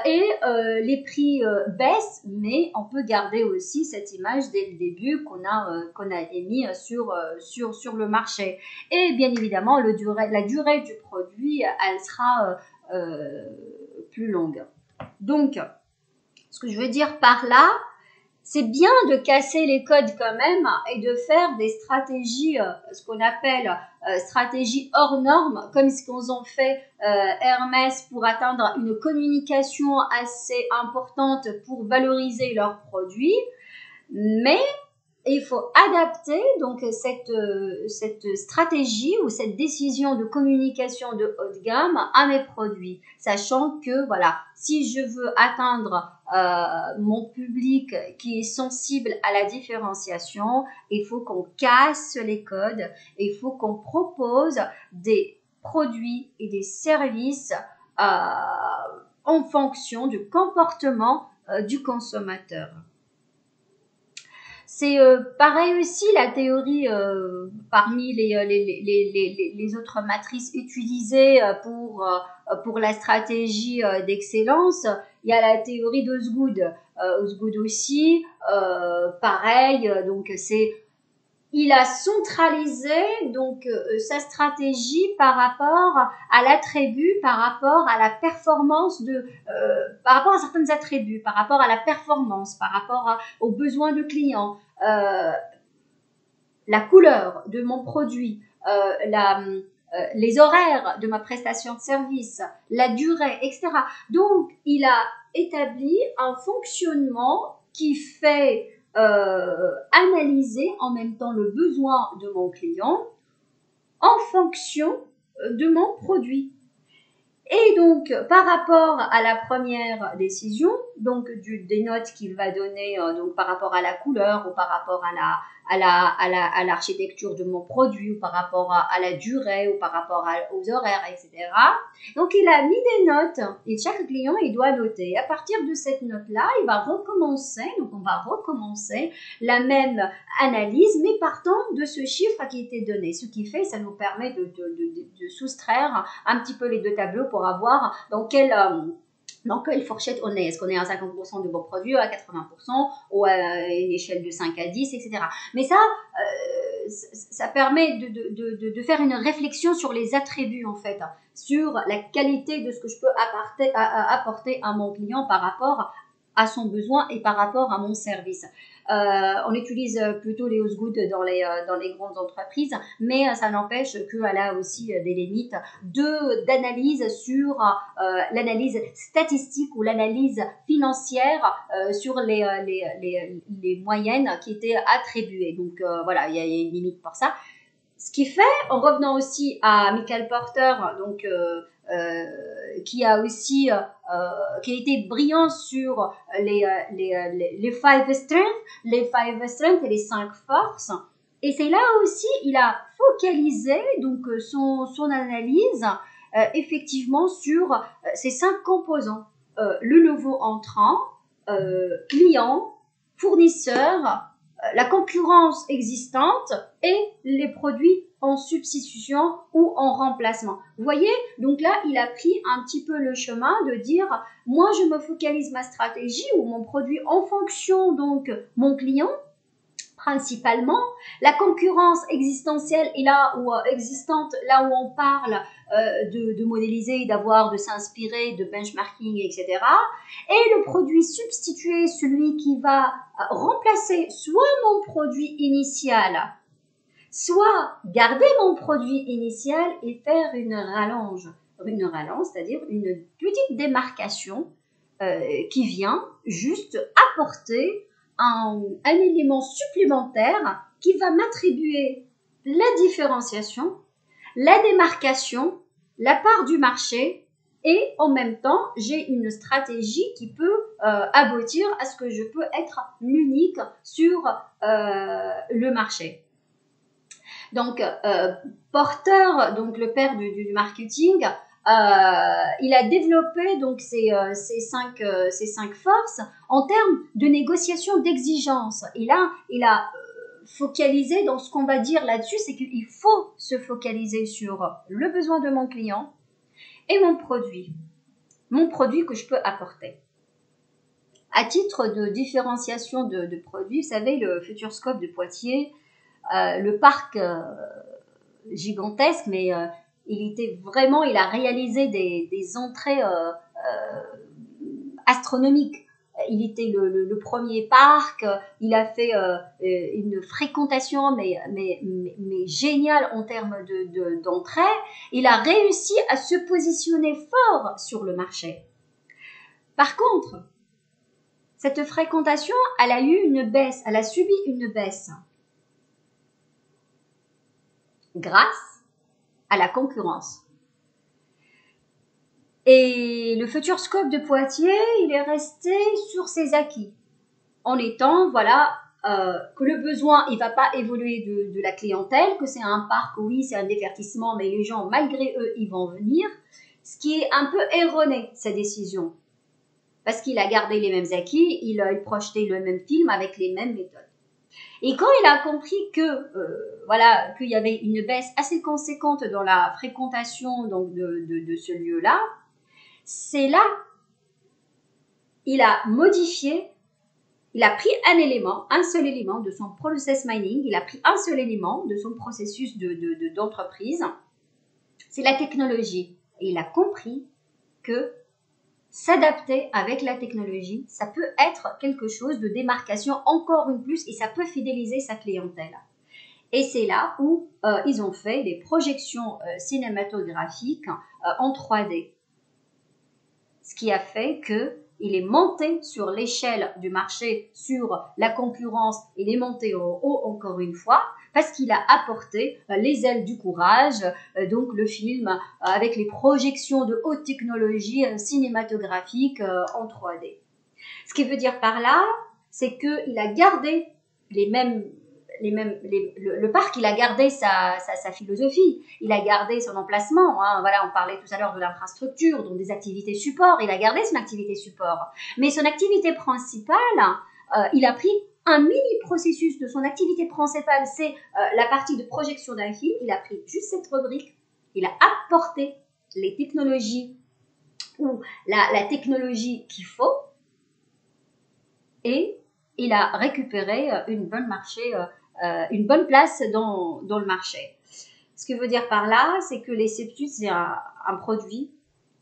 Les prix baissent, mais on peut garder aussi cette image dès le début qu'on a émis sur le marché. Et bien évidemment, la durée du produit, elle sera plus longue. Donc, ce que je veux dire par là, c'est bien de casser les codes quand même et de faire des stratégies, ce qu'on appelle stratégies hors normes, comme ce qu'on ont fait Hermès pour atteindre une communication assez importante pour valoriser leurs produits. Mais il faut adapter donc cette stratégie ou cette décision de communication de haut de gamme à mes produits, sachant que voilà, si je veux atteindre mon public qui est sensible à la différenciation, il faut qu'on casse les codes, il faut qu'on propose des produits et des services en fonction du comportement du consommateur. C'est pareil aussi la théorie parmi les autres matrices utilisées pour la stratégie d'excellence. Il y a la théorie d'Osgood. Osgood aussi, pareil, donc il a centralisé donc sa stratégie par rapport à l'attribut, par rapport à la performance par rapport à certains attributs, par rapport à la performance, par rapport aux besoins du client, la couleur de mon produit, les horaires de ma prestation de service, la durée, etc. Donc, il a établi un fonctionnement qui fait analyser en même temps le besoin de mon client en fonction de mon produit. Et donc, par rapport à la première décision, donc des notes qu'il va donner donc par rapport à la couleur ou par rapport à l'architecture de mon produit ou par rapport à la durée ou par rapport aux horaires, etc. Donc, il a mis des notes et chaque client, il doit noter. Et à partir de cette note-là, il va recommencer, donc on va recommencer la même analyse, mais partant de ce chiffre qui était donné. Ce qui fait, ça nous permet de soustraire un petit peu les deux tableaux pour avoir dans quelle fourchette on est. Est-ce qu'on est à 50% de bons produits, à 80% ou à une échelle de 5 à 10, etc. Mais ça permet de faire une réflexion sur les attributs en fait, sur la qualité de ce que je peux apporter à mon client par rapport à son besoin et par rapport à mon service. On utilise plutôt les Osgood dans les grandes entreprises, mais ça n'empêche qu'elle a aussi des limites d'analyse sur l'analyse statistique ou l'analyse financière sur les moyennes qui étaient attribuées. Donc voilà, il y a une limite pour ça. Ce qui fait, en revenant aussi à Michael Porter, donc qui a été brillant sur les five strengths et les 5 forces. Et c'est là aussi, il a focalisé donc son analyse effectivement sur ces 5 composants. Le nouveau entrant, client, fournisseur, la concurrence existante et les produits en substitution ou en remplacement. Vous voyez, donc là, il a pris un petit peu le chemin de dire, moi, je me focalise ma stratégie ou mon produit en fonction, donc, mon client, principalement. La concurrence existentielle est existante, là où on parle de modéliser, de s'inspirer, de benchmarking, etc. Et le produit substitué, celui qui va remplacer soit mon produit initial, soit garder mon produit initial et faire une rallonge, c'est-à-dire une petite démarcation qui vient juste apporter un élément supplémentaire qui va m'attribuer la différenciation, la démarcation, la part du marché et en même temps, j'ai une stratégie qui peut aboutir à ce que je peux être l'unique sur le marché. Donc, Porter, donc le père du marketing, il a développé donc ces cinq forces en termes de négociation d'exigence. Et là, il a focalisé dans ce qu'on va dire là-dessus, c'est qu'il faut se focaliser sur le besoin de mon client et mon produit que je peux apporter. À titre de différenciation de produits, vous savez, le Futurescope de Poitiers, le parc gigantesque, mais il a réalisé des entrées astronomiques. Il était le premier parc, il a fait une fréquentation mais géniale en termes d'entrée. Il a réussi à se positionner fort sur le marché. Par contre, cette fréquentation, elle a eu une baisse, elle a subi une baisse grâce à la concurrence. Et le Futurescope de Poitiers, il est resté sur ses acquis, en étant, que le besoin, il va pas évoluer de la clientèle, que c'est un parc, oui, c'est un divertissement, mais les gens, malgré eux, ils vont venir. Ce qui est un peu erroné, cette décision. Parce qu'il a gardé les mêmes acquis, il projetait le même film avec les mêmes méthodes. Et quand il a compris qu'il y avait une baisse assez conséquente dans la fréquentation donc de ce lieu-là, c'est là il a modifié, il a pris un seul élément de son process mining, il a pris un seul élément de son processus d'entreprise, c'est la technologie. Et il a compris que s'adapter avec la technologie, ça peut être quelque chose de démarcation encore une plus et ça peut fidéliser sa clientèle. Et c'est là où ils ont fait des projections cinématographiques en 3D. Ce qui a fait qu'il est monté sur l'échelle du marché, sur la concurrence, il est monté en haut encore une fois, parce qu'il a apporté les ailes du courage, donc le film avec les projections de haute technologie cinématographique en 3D. Ce qui veut dire par là, c'est qu'il a gardé le parc, il a gardé sa philosophie, il a gardé son emplacement. On parlait tout à l'heure de l'infrastructure, donc des activités support, il a gardé son activité support. Mais son activité principale, il a pris un mini processus de son activité principale, c'est la partie de projection d'un film. Il a pris juste cette rubrique, il a apporté les technologies ou la technologie qu'il faut et il a récupéré une bonne place dans le marché. Ce que veut dire par là, c'est que les Septus, c'est un produit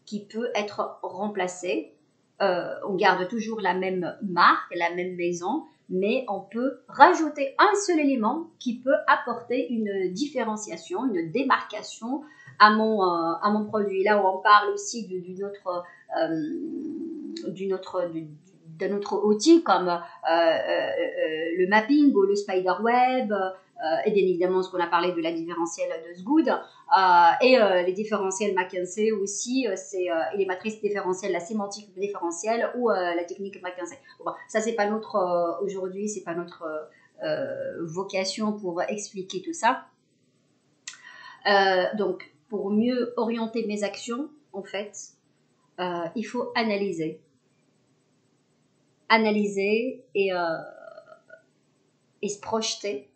qui peut être remplacé. On garde toujours la même marque, la même maison, mais on peut rajouter un seul élément qui peut apporter une différenciation, une démarcation à mon produit. Là où on parle aussi d'un autre outil comme le mapping ou le spider web, et bien évidemment ce qu'on a parlé de la différentielle de Sgood, et les différentiels McKinsey aussi, et les matrices différentielles, la sémantique différentielle ou la technique McKinsey. Bon, ça c'est pas notre aujourd'hui, c'est pas notre vocation pour expliquer tout ça. Donc pour mieux orienter mes actions, en fait, il faut analyser et se projeter,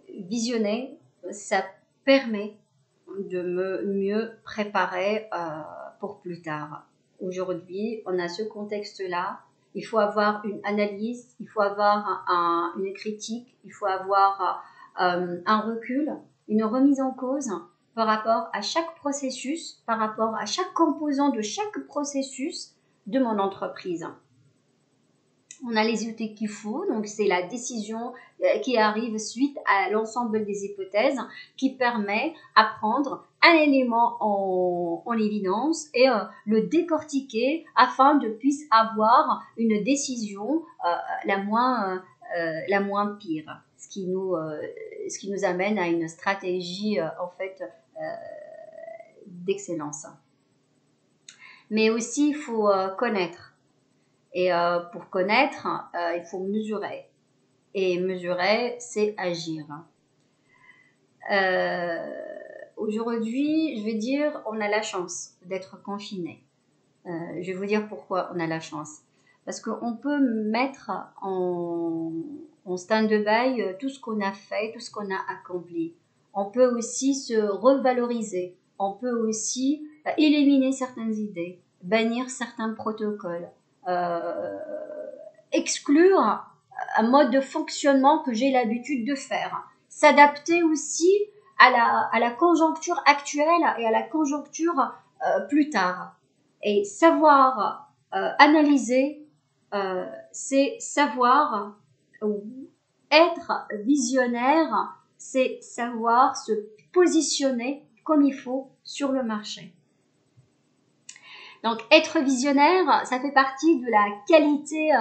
visionner, ça permet de me mieux préparer pour plus tard. Aujourd'hui, on a ce contexte-là, il faut avoir une analyse, il faut avoir une critique, il faut avoir un recul, une remise en cause par rapport à chaque processus, par rapport à chaque composant de chaque processus de mon entreprise. On a les outils qu'il faut, donc c'est la décision qui arrive suite à l'ensemble des hypothèses qui permet à prendre un élément en évidence et le décortiquer afin de puisse avoir une décision la moins pire, ce qui nous amène à une stratégie en fait d'excellence. Mais aussi il faut connaître. Et pour connaître, il faut mesurer. Et mesurer, c'est agir. aujourd'hui, je vais dire, on a la chance d'être confiné. Je vais vous dire pourquoi on a la chance. Parce qu'on peut mettre en stand-by tout ce qu'on a fait, tout ce qu'on a accompli. On peut aussi se revaloriser. On peut aussi éliminer certaines idées, bannir certains protocoles, exclure un mode de fonctionnement que j'ai l'habitude de faire, s'adapter aussi à la conjoncture actuelle et à la conjoncture plus tard. Et savoir analyser, c'est savoir être visionnaire, c'est savoir se positionner comme il faut sur le marché. Donc être visionnaire, ça fait partie de la qualité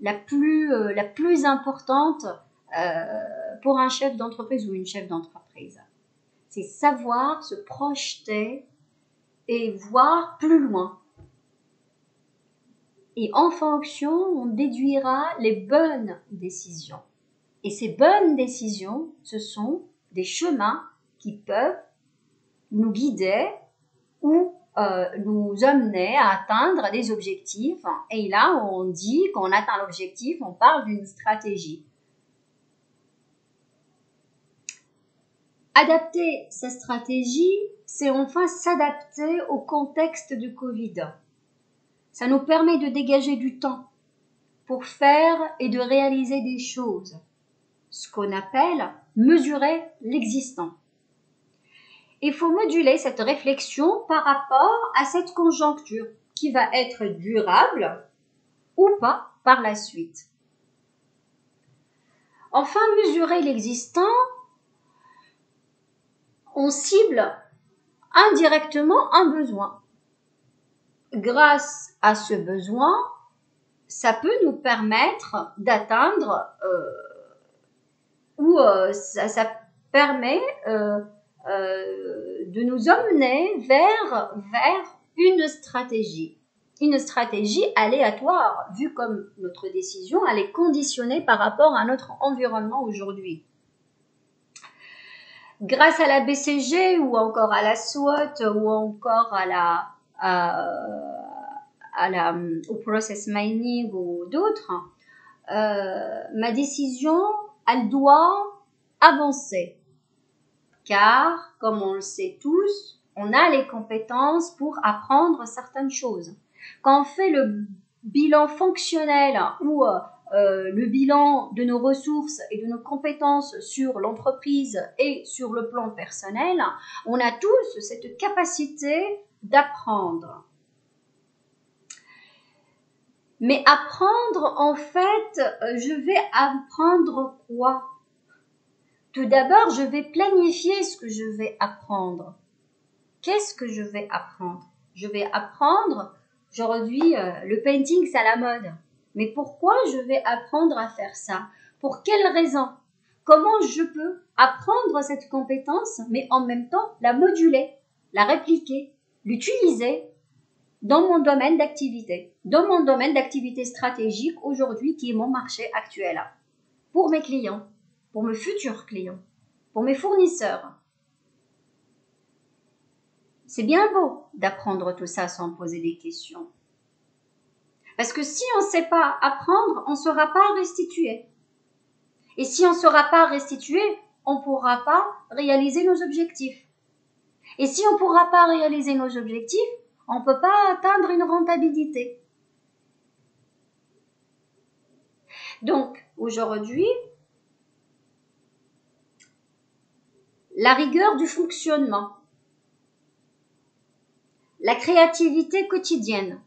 la plus importante pour un chef d'entreprise ou une chef d'entreprise. C'est savoir se projeter et voir plus loin. Et en fonction, on déduira les bonnes décisions. Et ces bonnes décisions, ce sont des chemins qui peuvent nous guider ou nous amener à atteindre des objectifs. Et là, on dit qu'on atteint l'objectif, on parle d'une stratégie. Adapter sa stratégie, c'est enfin s'adapter au contexte de Covid. Ça nous permet de dégager du temps pour faire et de réaliser des choses, ce qu'on appelle mesurer l'existant. Il faut moduler cette réflexion par rapport à cette conjoncture qui va être durable ou pas par la suite. Enfin, mesurer l'existant, on cible indirectement un besoin. Grâce à ce besoin, ça peut nous permettre d'atteindre ça permet de nous emmener vers une stratégie aléatoire, vu comme notre décision, elle est conditionnée par rapport à notre environnement aujourd'hui. Grâce à la BCG ou encore à la SWOT ou encore au process mining ou d'autres, ma décision, elle doit avancer. Car, comme on le sait tous, on a les compétences pour apprendre certaines choses. Quand on fait le bilan fonctionnel ou le bilan de nos ressources et de nos compétences sur l'entreprise et sur le plan personnel, on a tous cette capacité d'apprendre. Mais apprendre, en fait, je vais apprendre quoi ? Tout d'abord, je vais planifier ce que je vais apprendre. Qu'est-ce que je vais apprendre ? Je vais apprendre, aujourd'hui, le painting, c'est à la mode. Mais pourquoi je vais apprendre à faire ça ? Pour quelle raison ? Comment je peux apprendre cette compétence, mais en même temps la moduler, la répliquer, l'utiliser dans mon domaine d'activité, stratégique aujourd'hui qui est mon marché actuel, pour mes clients, pour mes futurs clients, pour mes fournisseurs. C'est bien beau d'apprendre tout ça sans poser des questions. Parce que si on ne sait pas apprendre, on ne saura pas restituer. Et si on ne saura pas restituer, on ne pourra pas réaliser nos objectifs. Et si on ne pourra pas réaliser nos objectifs, on ne peut pas atteindre une rentabilité. Donc, aujourd'hui, la rigueur du fonctionnement, la créativité quotidienne.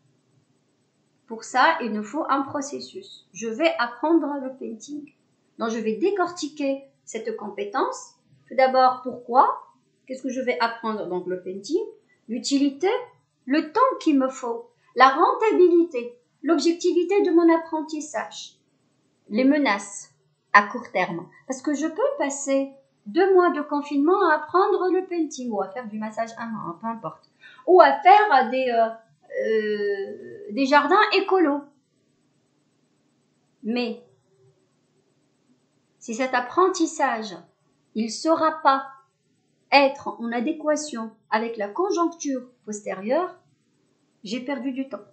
Pour ça, il nous faut un processus. Je vais apprendre le painting. Donc, je vais décortiquer cette compétence. Tout d'abord, pourquoi ? Qu'est-ce que je vais apprendre? Donc, le painting, l'utilité, le temps qu'il me faut, la rentabilité, l'objectivité de mon apprentissage, les menaces à court terme. Parce que je peux passer 2 mois de confinement à apprendre le painting ou à faire du massage à main, peu importe. Ou à faire des jardins écolos. Mais si cet apprentissage il ne saura pas être en adéquation avec la conjoncture postérieure, j'ai perdu du temps.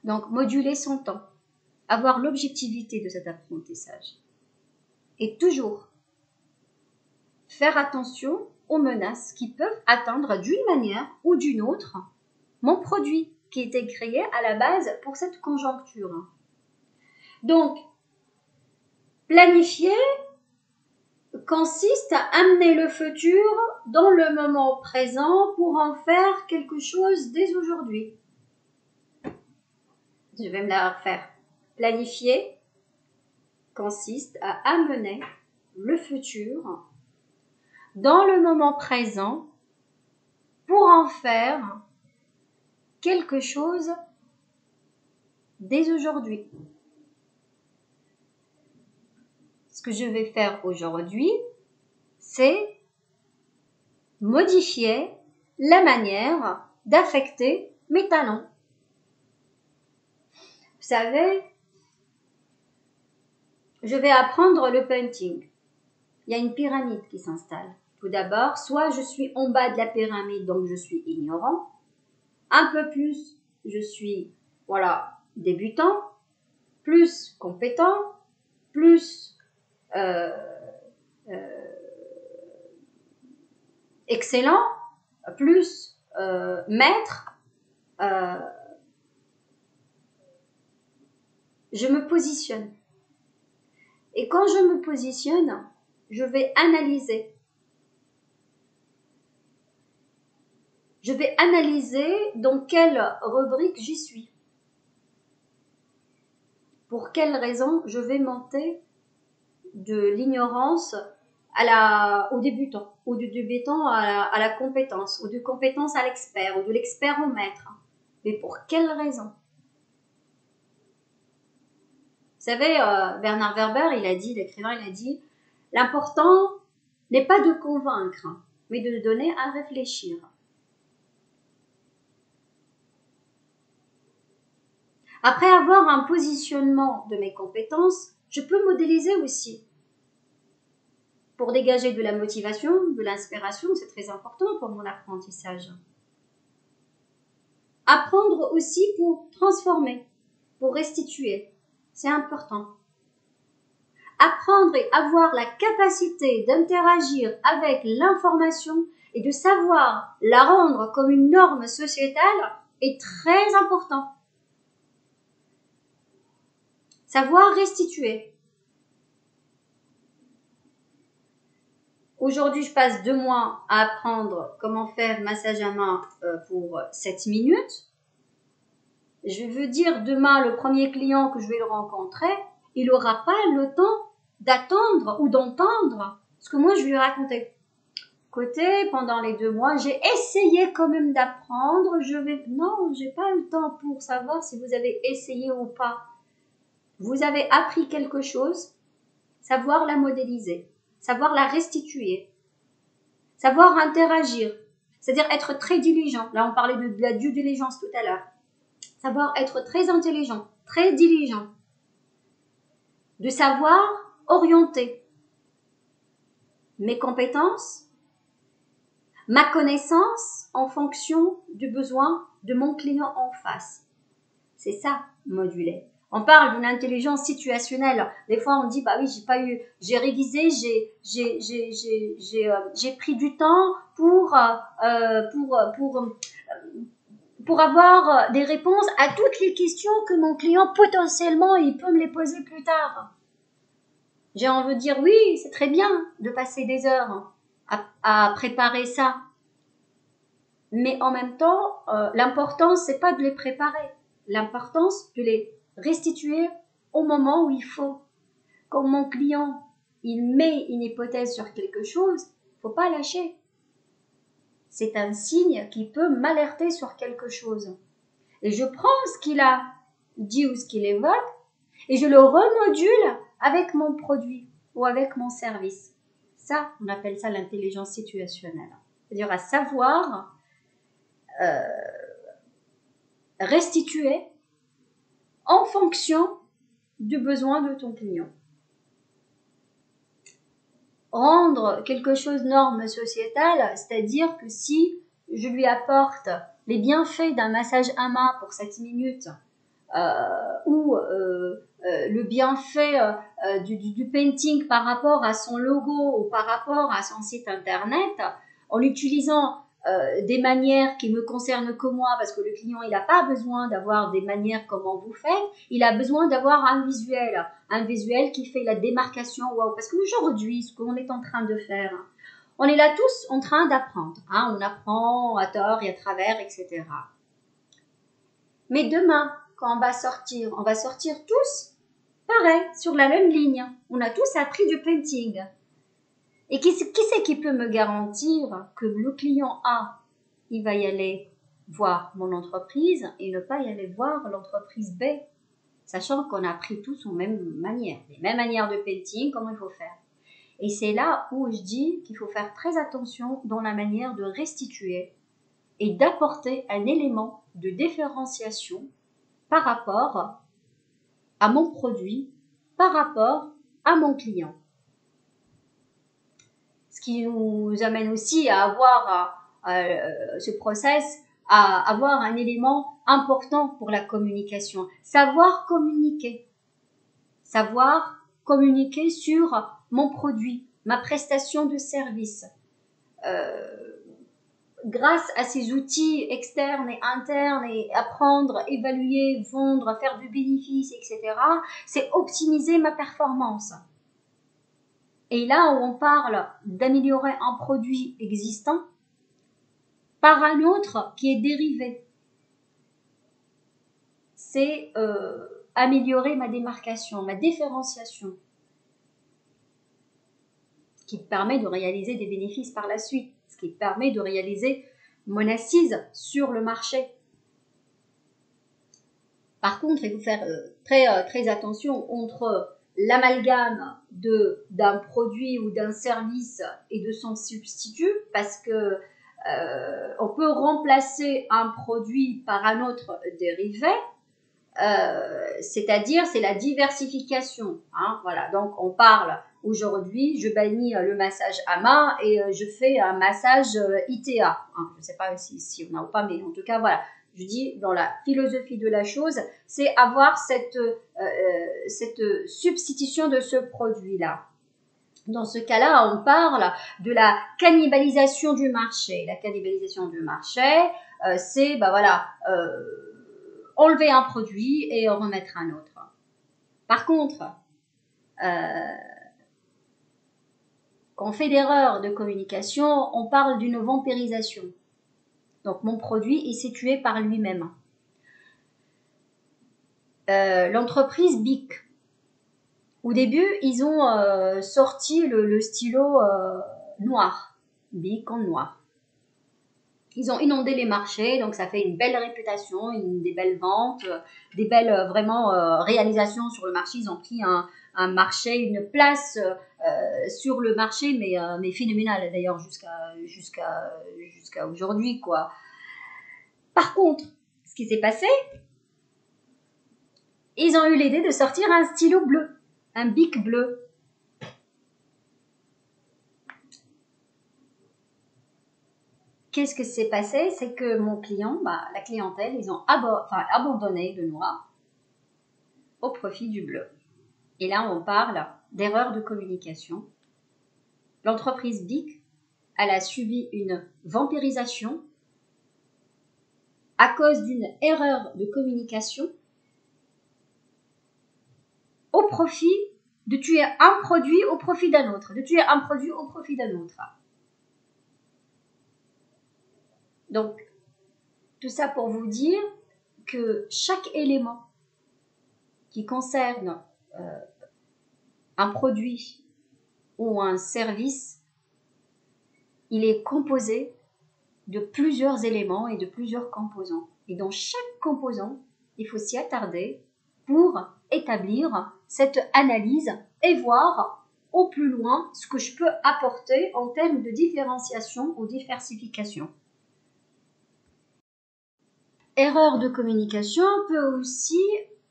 Donc, moduler son temps, avoir l'objectivité de cet apprentissage. Et toujours faire attention aux menaces qui peuvent atteindre d'une manière ou d'une autre mon produit qui était créé à la base pour cette conjoncture. Donc, planifier consiste à amener le futur dans le moment présent pour en faire quelque chose dès aujourd'hui. Je vais me la refaire. Planifier consiste à amener le futur dans le moment présent pour en faire quelque chose dès aujourd'hui. Ce que je vais faire aujourd'hui, c'est modifier la manière d'affecter mes talents. Vous savez, je vais apprendre le painting. Il y a une pyramide qui s'installe. Tout d'abord, soit je suis en bas de la pyramide, donc je suis ignorant. Un peu plus, je suis, débutant. Plus compétent. Plus excellent. Plus maître. Je me positionne. Et quand je me positionne, je vais analyser. Je vais analyser dans quelle rubrique j'y suis. Pour quelle raison je vais monter de l'ignorance au débutant, ou du débutant à la compétence, ou de compétence à l'expert, ou de l'expert au maître. Mais pour quelle raison? Vous savez, Bernard Werber, l'écrivain, il a dit, l'important n'est pas de convaincre, mais de donner à réfléchir. Après avoir un positionnement de mes compétences, je peux modéliser aussi. Pour dégager de la motivation, de l'inspiration, c'est très important pour mon apprentissage. Apprendre aussi pour transformer, pour restituer, c'est important. Apprendre et avoir la capacité d'interagir avec l'information et de savoir la rendre comme une norme sociétale est très important. Savoir restituer. Aujourd'hui, je passe 2 mois à apprendre comment faire massage à main pour 7 minutes. Je veux dire, demain, le premier client que je vais le rencontrer, il n'aura pas le temps d'attendre ou d'entendre ce que moi je lui ai raconté. Pendant les 2 mois, j'ai essayé quand même d'apprendre. Non, j'ai pas le temps pour savoir si vous avez essayé ou pas. Vous avez appris quelque chose, savoir la modéliser, savoir la restituer, savoir interagir, c'est-à-dire être très diligent. Là, on parlait de la due diligence tout à l'heure. Savoir être très intelligent, très diligent, de savoir orienter mes compétences, ma connaissance en fonction du besoin de mon client en face. C'est ça, moduler. On parle d'une intelligence situationnelle. Des fois, on dit, bah oui, j'ai révisé, j'ai pris du temps pour avoir des réponses à toutes les questions que mon client, potentiellement, il peut me les poser plus tard. J'ai envie de dire, oui, c'est très bien de passer des heures à préparer ça. Mais en même temps, l'important, c'est pas de les préparer. L'importance de les restituer au moment où il faut. Quand mon client, il met une hypothèse sur quelque chose, faut pas lâcher. C'est un signe qui peut m'alerter sur quelque chose. Et je prends ce qu'il a dit ou ce qu'il évoque et je le remodule avec mon produit ou avec mon service. Ça, on appelle ça l'intelligence situationnelle. C'est-à-dire à savoir restituer en fonction du besoin de ton client. rendre quelque chose norme sociétale, c'est-à-dire que si je lui apporte les bienfaits d'un massage AMA pour 7 minutes ou le bienfait du painting par rapport à son logo ou par rapport à son site internet, en utilisant des manières qui me concernent que moi, parce que le client il n'a pas besoin d'avoir des manières comme vous faites, il a besoin d'avoir un visuel qui fait la démarcation. Wow. Parce qu'aujourd'hui, ce qu'on est en train de faire, on est là tous en train d'apprendre, on apprend à tort et à travers, etc. Mais demain, quand on va sortir tous pareil, sur la même ligne. On a tous appris du painting. Et qui c'est qui peut me garantir que le client A, il va y aller voir mon entreprise et ne pas y aller voir l'entreprise B, sachant qu'on a appris tous aux mêmes manières, les mêmes manières de painting, comment il faut faire. Et c'est là où je dis qu'il faut faire très attention dans la manière de restituer et d'apporter un élément de différenciation par rapport à mon produit, par rapport à mon client. Ce qui nous amène aussi à avoir ce process, à avoir un élément important pour la communication. Savoir communiquer sur mon produit, ma prestation de service. Grâce à ces outils externes et internes et apprendre, évaluer, vendre, faire du bénéfice, etc., c'est optimiser ma performance. Et là où on parle d'améliorer un produit existant par un autre qui est dérivé, c'est améliorer ma démarcation, ma différenciation, ce qui permet de réaliser des bénéfices par la suite, ce qui permet de réaliser mon assise sur le marché. Par contre, il faut faire très attention entre l'amalgame d'un produit ou d'un service et de son substitut, parce que on peut remplacer un produit par un autre dérivé, c'est-à-dire c'est la diversification. Voilà, donc on parle aujourd'hui, je bannis le massage AMA et je fais un massage ITA. Je ne sais pas si on a ou pas, mais en tout cas voilà. Je dis, dans la philosophie de la chose, c'est avoir cette substitution de ce produit-là. Dans ce cas-là, on parle de la cannibalisation du marché. La cannibalisation du marché, c'est enlever un produit et en remettre un autre. Par contre, quand on fait d'erreurs de communication, on parle d'une vampirisation. Donc, mon produit est situé par lui-même. L'entreprise BIC, au début, ils ont sorti le stylo noir, BIC en noir. Ils ont inondé les marchés, donc ça fait une belle réputation, des belles ventes, des belles réalisations sur le marché. Ils ont pris un marché, une place sur le marché, mais phénoménale d'ailleurs jusqu'à aujourd'hui, quoi. Par contre, ce qui s'est passé, ils ont eu l'idée de sortir un stylo bleu, un BIC bleu. Qu'est-ce que s'est passé? C'est que mon client, la clientèle, ils ont abandonné le noir au profit du bleu. Et là, on parle d'erreur de communication. L'entreprise BIC, elle a subi une vampirisation à cause d'une erreur de communication au profit de tuer un produit au profit d'un autre, Donc, tout ça pour vous dire que chaque élément qui concerne un produit ou un service, il est composé de plusieurs éléments et de plusieurs composants. Et dans chaque composant, il faut s'y attarder pour établir cette analyse et voir au plus loin ce que je peux apporter en termes de différenciation ou diversification. Erreur de communication peut aussi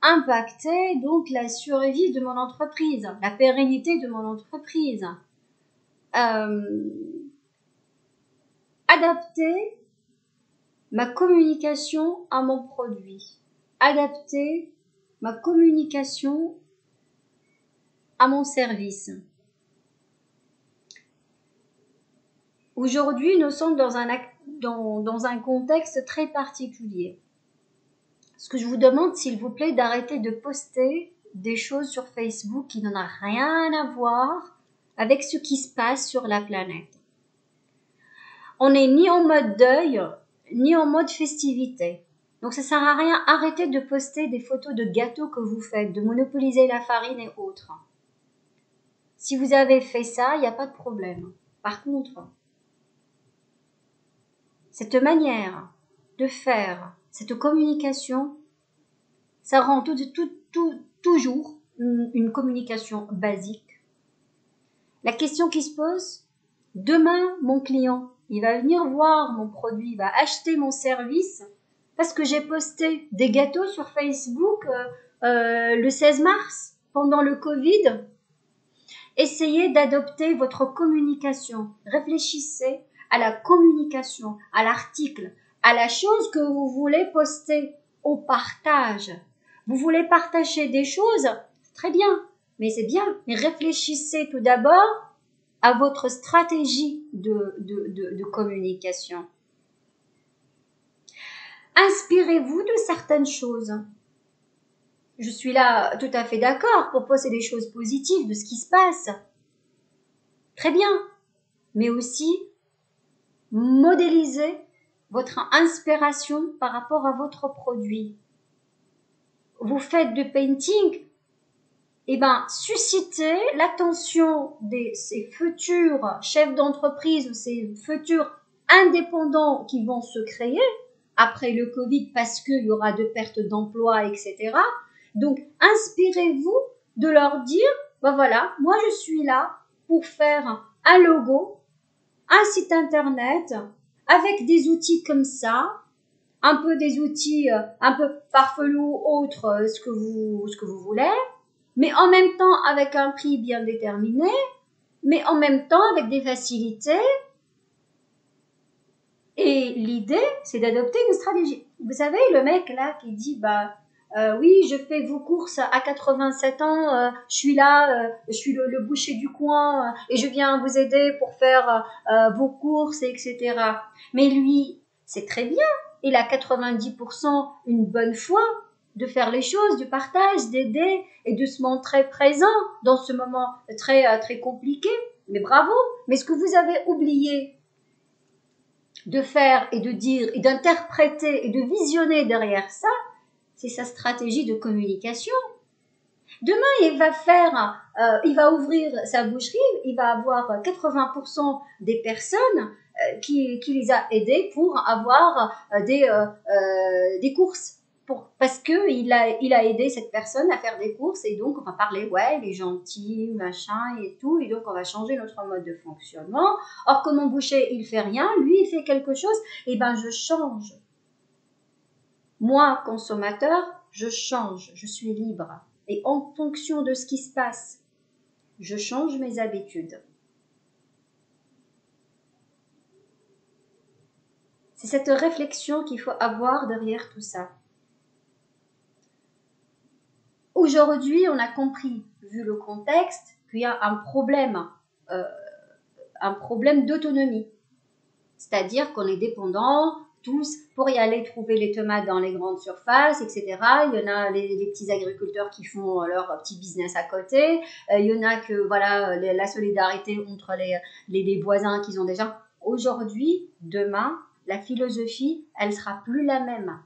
impacter donc la survie de mon entreprise, la pérennité de mon entreprise. adapter ma communication à mon produit, adapter ma communication à mon service. Aujourd'hui, nous sommes dans un contexte très particulier. Ce que je vous demande, s'il vous plaît, d'arrêter de poster des choses sur Facebook qui n'en ont rien à voir avec ce qui se passe sur la planète. On n'est ni en mode deuil, ni en mode festivité. Donc ça sert à rien, arrêtez de poster des photos de gâteaux que vous faites, de monopoliser la farine et autres. Si vous avez fait ça, il n'y a pas de problème. Par contre, cette manière de faire, cette communication, ça rend toujours une communication basique. La question qui se pose, demain, mon client, il va venir voir mon produit, il va acheter mon service parce que j'ai posté des gâteaux sur Facebook le 16 mars pendant le Covid. Essayez d'adopter votre communication. Réfléchissez à la communication, à l'article, à la chose que vous voulez poster, au partage. Vous voulez partager des choses, très bien, mais c'est bien. Mais réfléchissez tout d'abord à votre stratégie de communication. Inspirez-vous de certaines choses. Je suis là tout à fait d'accord pour poser des choses positives de ce qui se passe. Très bien. Mais aussi, modélisez votre inspiration par rapport à votre produit. Vous faites du painting, suscitez l'attention de ces futurs chefs d'entreprise ou ces futurs indépendants qui vont se créer après le Covid parce qu'il y aura de pertes d'emplois, etc. Donc, inspirez-vous de leur dire, voilà, moi je suis là pour faire un logo, un site internet, avec des outils comme ça, un peu des outils un peu farfelus, autres, ce que vous voulez, mais en même temps avec un prix bien déterminé, mais en même temps avec des facilités. Et l'idée, c'est d'adopter une stratégie. Vous savez, le mec là qui dit, oui, je fais vos courses à 87 ans, je suis là, je suis le boucher du coin et je viens vous aider pour faire vos courses, etc. Mais lui, c'est très bien, il a 90% une bonne foi de faire les choses, du partage, d'aider et de se montrer présent dans ce moment très compliqué. Mais bravo, mais ce que vous avez oublié de faire et de dire et d'interpréter et de visionner derrière ça, c'est sa stratégie de communication. Demain, il va ouvrir sa boucherie, il va avoir 80% des personnes qui les a aidés pour avoir des courses. Parce que il a aidé cette personne à faire des courses et donc on va parler, ouais, il est gentil, machin et tout, et donc on va changer notre mode de fonctionnement. Or, comme mon boucher, il fait rien, lui, il fait quelque chose, et je change. Moi, consommateur, je change, je suis libre. Et en fonction de ce qui se passe, je change mes habitudes. C'est cette réflexion qu'il faut avoir derrière tout ça. Aujourd'hui, on a compris, vu le contexte, qu'il y a un problème d'autonomie. C'est-à-dire qu'on est dépendants tous pour y aller trouver les tomates dans les grandes surfaces, etc. Il y en a les petits agriculteurs qui font leur petit business à côté. Il y en a que la solidarité entre les voisins qu'ils ont déjà. Aujourd'hui, demain, la philosophie, elle sera plus la même.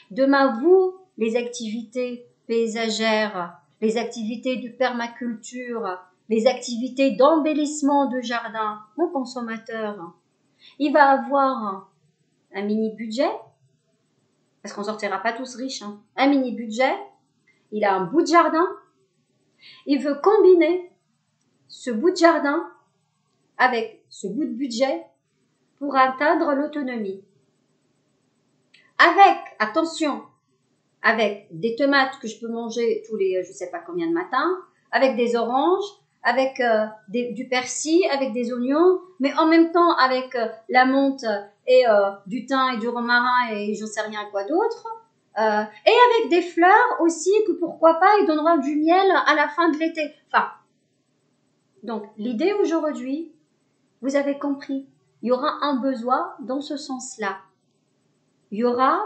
Demain, vous, les activités paysagères, les activités de permaculture, les activités d'embellissement de jardin, mon consommateur, il va avoir un mini budget, parce qu'on sortira pas tous riches, un mini budget, il a un bout de jardin, il veut combiner ce bout de jardin avec ce bout de budget pour atteindre l'autonomie. Avec des tomates que je peux manger tous les je sais pas combien de matins, avec des oranges, avec du persil, avec des oignons, mais en même temps avec la menthe et du thym et du romarin et je ne sais rien quoi d'autre. Et avec des fleurs aussi, que pourquoi pas, il donnera du miel à la fin de l'été. Enfin, donc l'idée aujourd'hui, vous avez compris, il y aura un besoin dans ce sens-là. Il y aura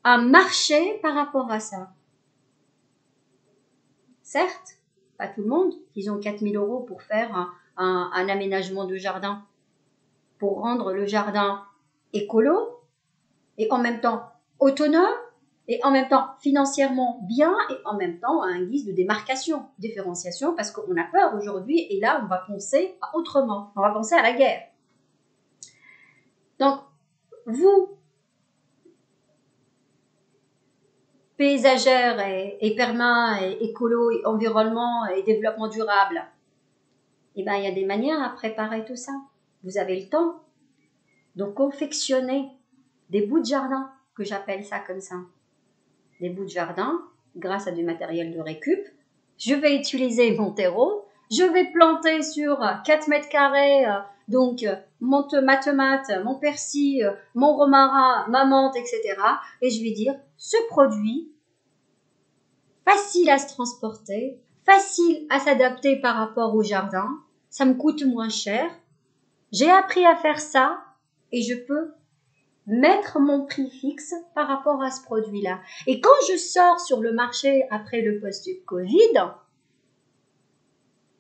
un marché par rapport à ça. Certes, pas tout le monde, ils ont 4 000 € pour faire un aménagement de jardin, pour rendre le jardin écolo et en même temps autonome et en même temps financièrement bien et en même temps à un guise de démarcation, différenciation, parce qu'on a peur aujourd'hui et là on va penser autrement, on va penser à la guerre. Donc, vous, paysagère et perma et écolo et environnement et développement durable, eh ben, il y a des manières à préparer tout ça. Vous avez le temps. Donc, confectionnez des bouts de jardin, que j'appelle ça comme ça. Des bouts de jardin, grâce à du matériel de récup. Je vais utiliser mon terreau. Je vais planter sur 4 mètres carrés, donc ma tomate, mon persil, mon romarin, ma menthe, etc. Et je vais dire, ce produit, facile à se transporter, facile à s'adapter par rapport au jardin, ça me coûte moins cher. J'ai appris à faire ça et je peux mettre mon prix fixe par rapport à ce produit-là. Et quand je sors sur le marché après le post-Covid,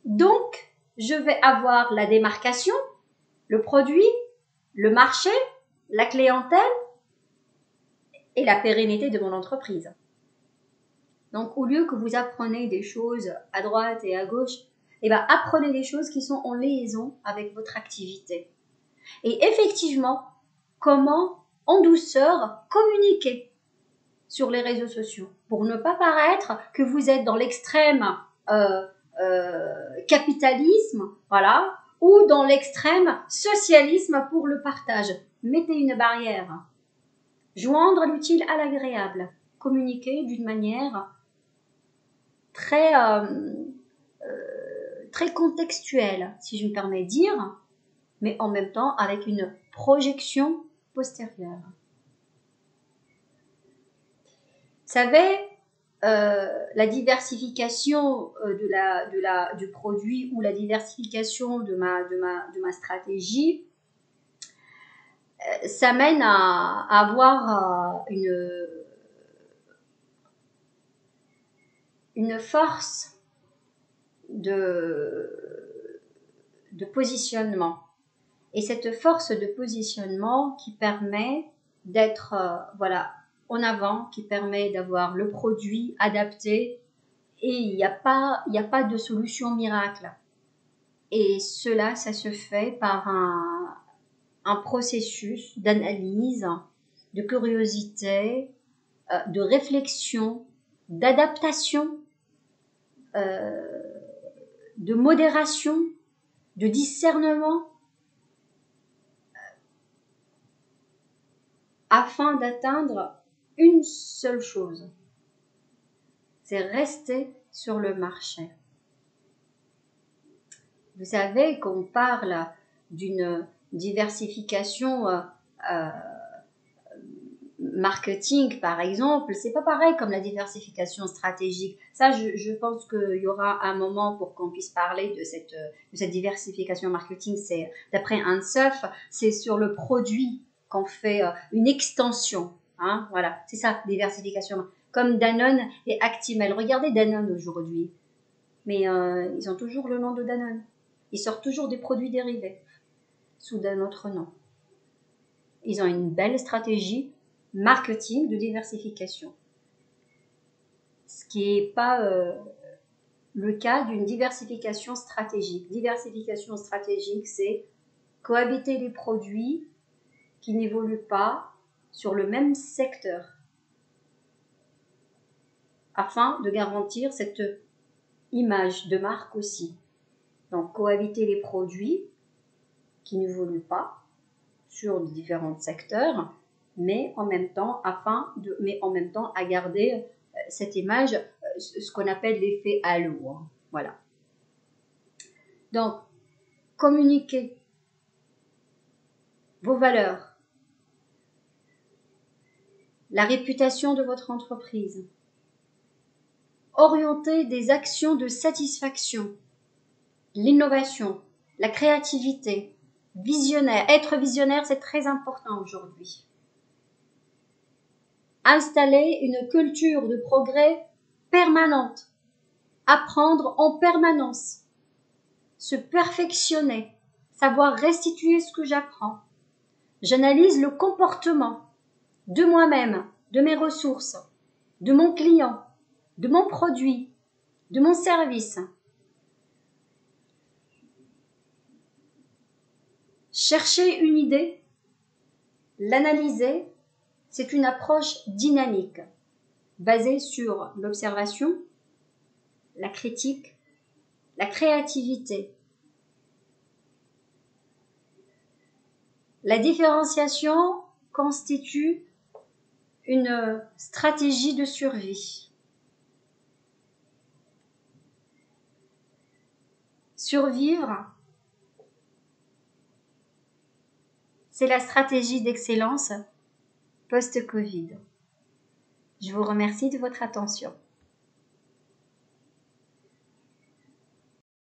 donc je vais avoir la démarcation, le produit, le marché, la clientèle et la pérennité de mon entreprise. Donc, au lieu que vous apprenez des choses à droite et à gauche, eh ben, apprenez des choses qui sont en liaison avec votre activité. Et effectivement, comment, en douceur, communiquer sur les réseaux sociaux pour ne pas paraître que vous êtes dans l'extrême capitalisme, voilà, ou dans l'extrême socialisme pour le partage. Mettez une barrière. Joindre l'utile à l'agréable. Communiquer d'une manière très contextuelle, si je me permets de dire, mais en même temps avec une projection postérieure. Vous savez, la diversification du produit ou la diversification de ma stratégie, ça mène à avoir une force de positionnement. Et cette force de positionnement qui permet d'être en avant, qui permet d'avoir le produit adapté, et il n'y a pas de solution miracle. Et cela, ça se fait par un processus d'analyse, de curiosité, de réflexion, d'adaptation, de modération, de discernement, afin d'atteindre une seule chose, c'est rester sur le marché. Vous savez qu'on parle d'une diversification marketing, par exemple, c'est pas pareil comme la diversification stratégique. Ça, je pense qu'il y aura un moment pour qu'on puisse parler de cette diversification marketing. C'est d'après Ansoff, c'est sur le produit qu'on fait une extension. Hein, voilà, c'est ça, diversification. Comme Danone et Actimel. Regardez Danone aujourd'hui. Mais ils ont toujours le nom de Danone. Ils sortent toujours des produits dérivés sous un autre nom. Ils ont une belle stratégie marketing de diversification. Ce qui n'est pas le cas d'une diversification stratégique. Diversification stratégique, c'est cohabiter les produits qui n'évoluent pas sur le même secteur afin de garantir cette image de marque aussi. Donc, cohabiter les produits qui n'évoluent pas sur différents secteurs, mais en même temps à garder cette image, ce qu'on appelle l'effet halo. Voilà. Donc, communiquez vos valeurs, la réputation de votre entreprise. Orientez des actions de satisfaction, l'innovation, la créativité, visionnaire. Être visionnaire, c'est très important aujourd'hui. Installer une culture de progrès permanente. Apprendre en permanence. Se perfectionner. Savoir restituer ce que j'apprends. J'analyse le comportement de moi-même, de mes ressources, de mon client, de mon produit, de mon service. Chercher une idée, l'analyser, c'est une approche dynamique, basée sur l'observation, la critique, la créativité. La différenciation constitue une stratégie de survie. Survivre, c'est la stratégie d'excellence post-Covid. Je vous remercie de votre attention.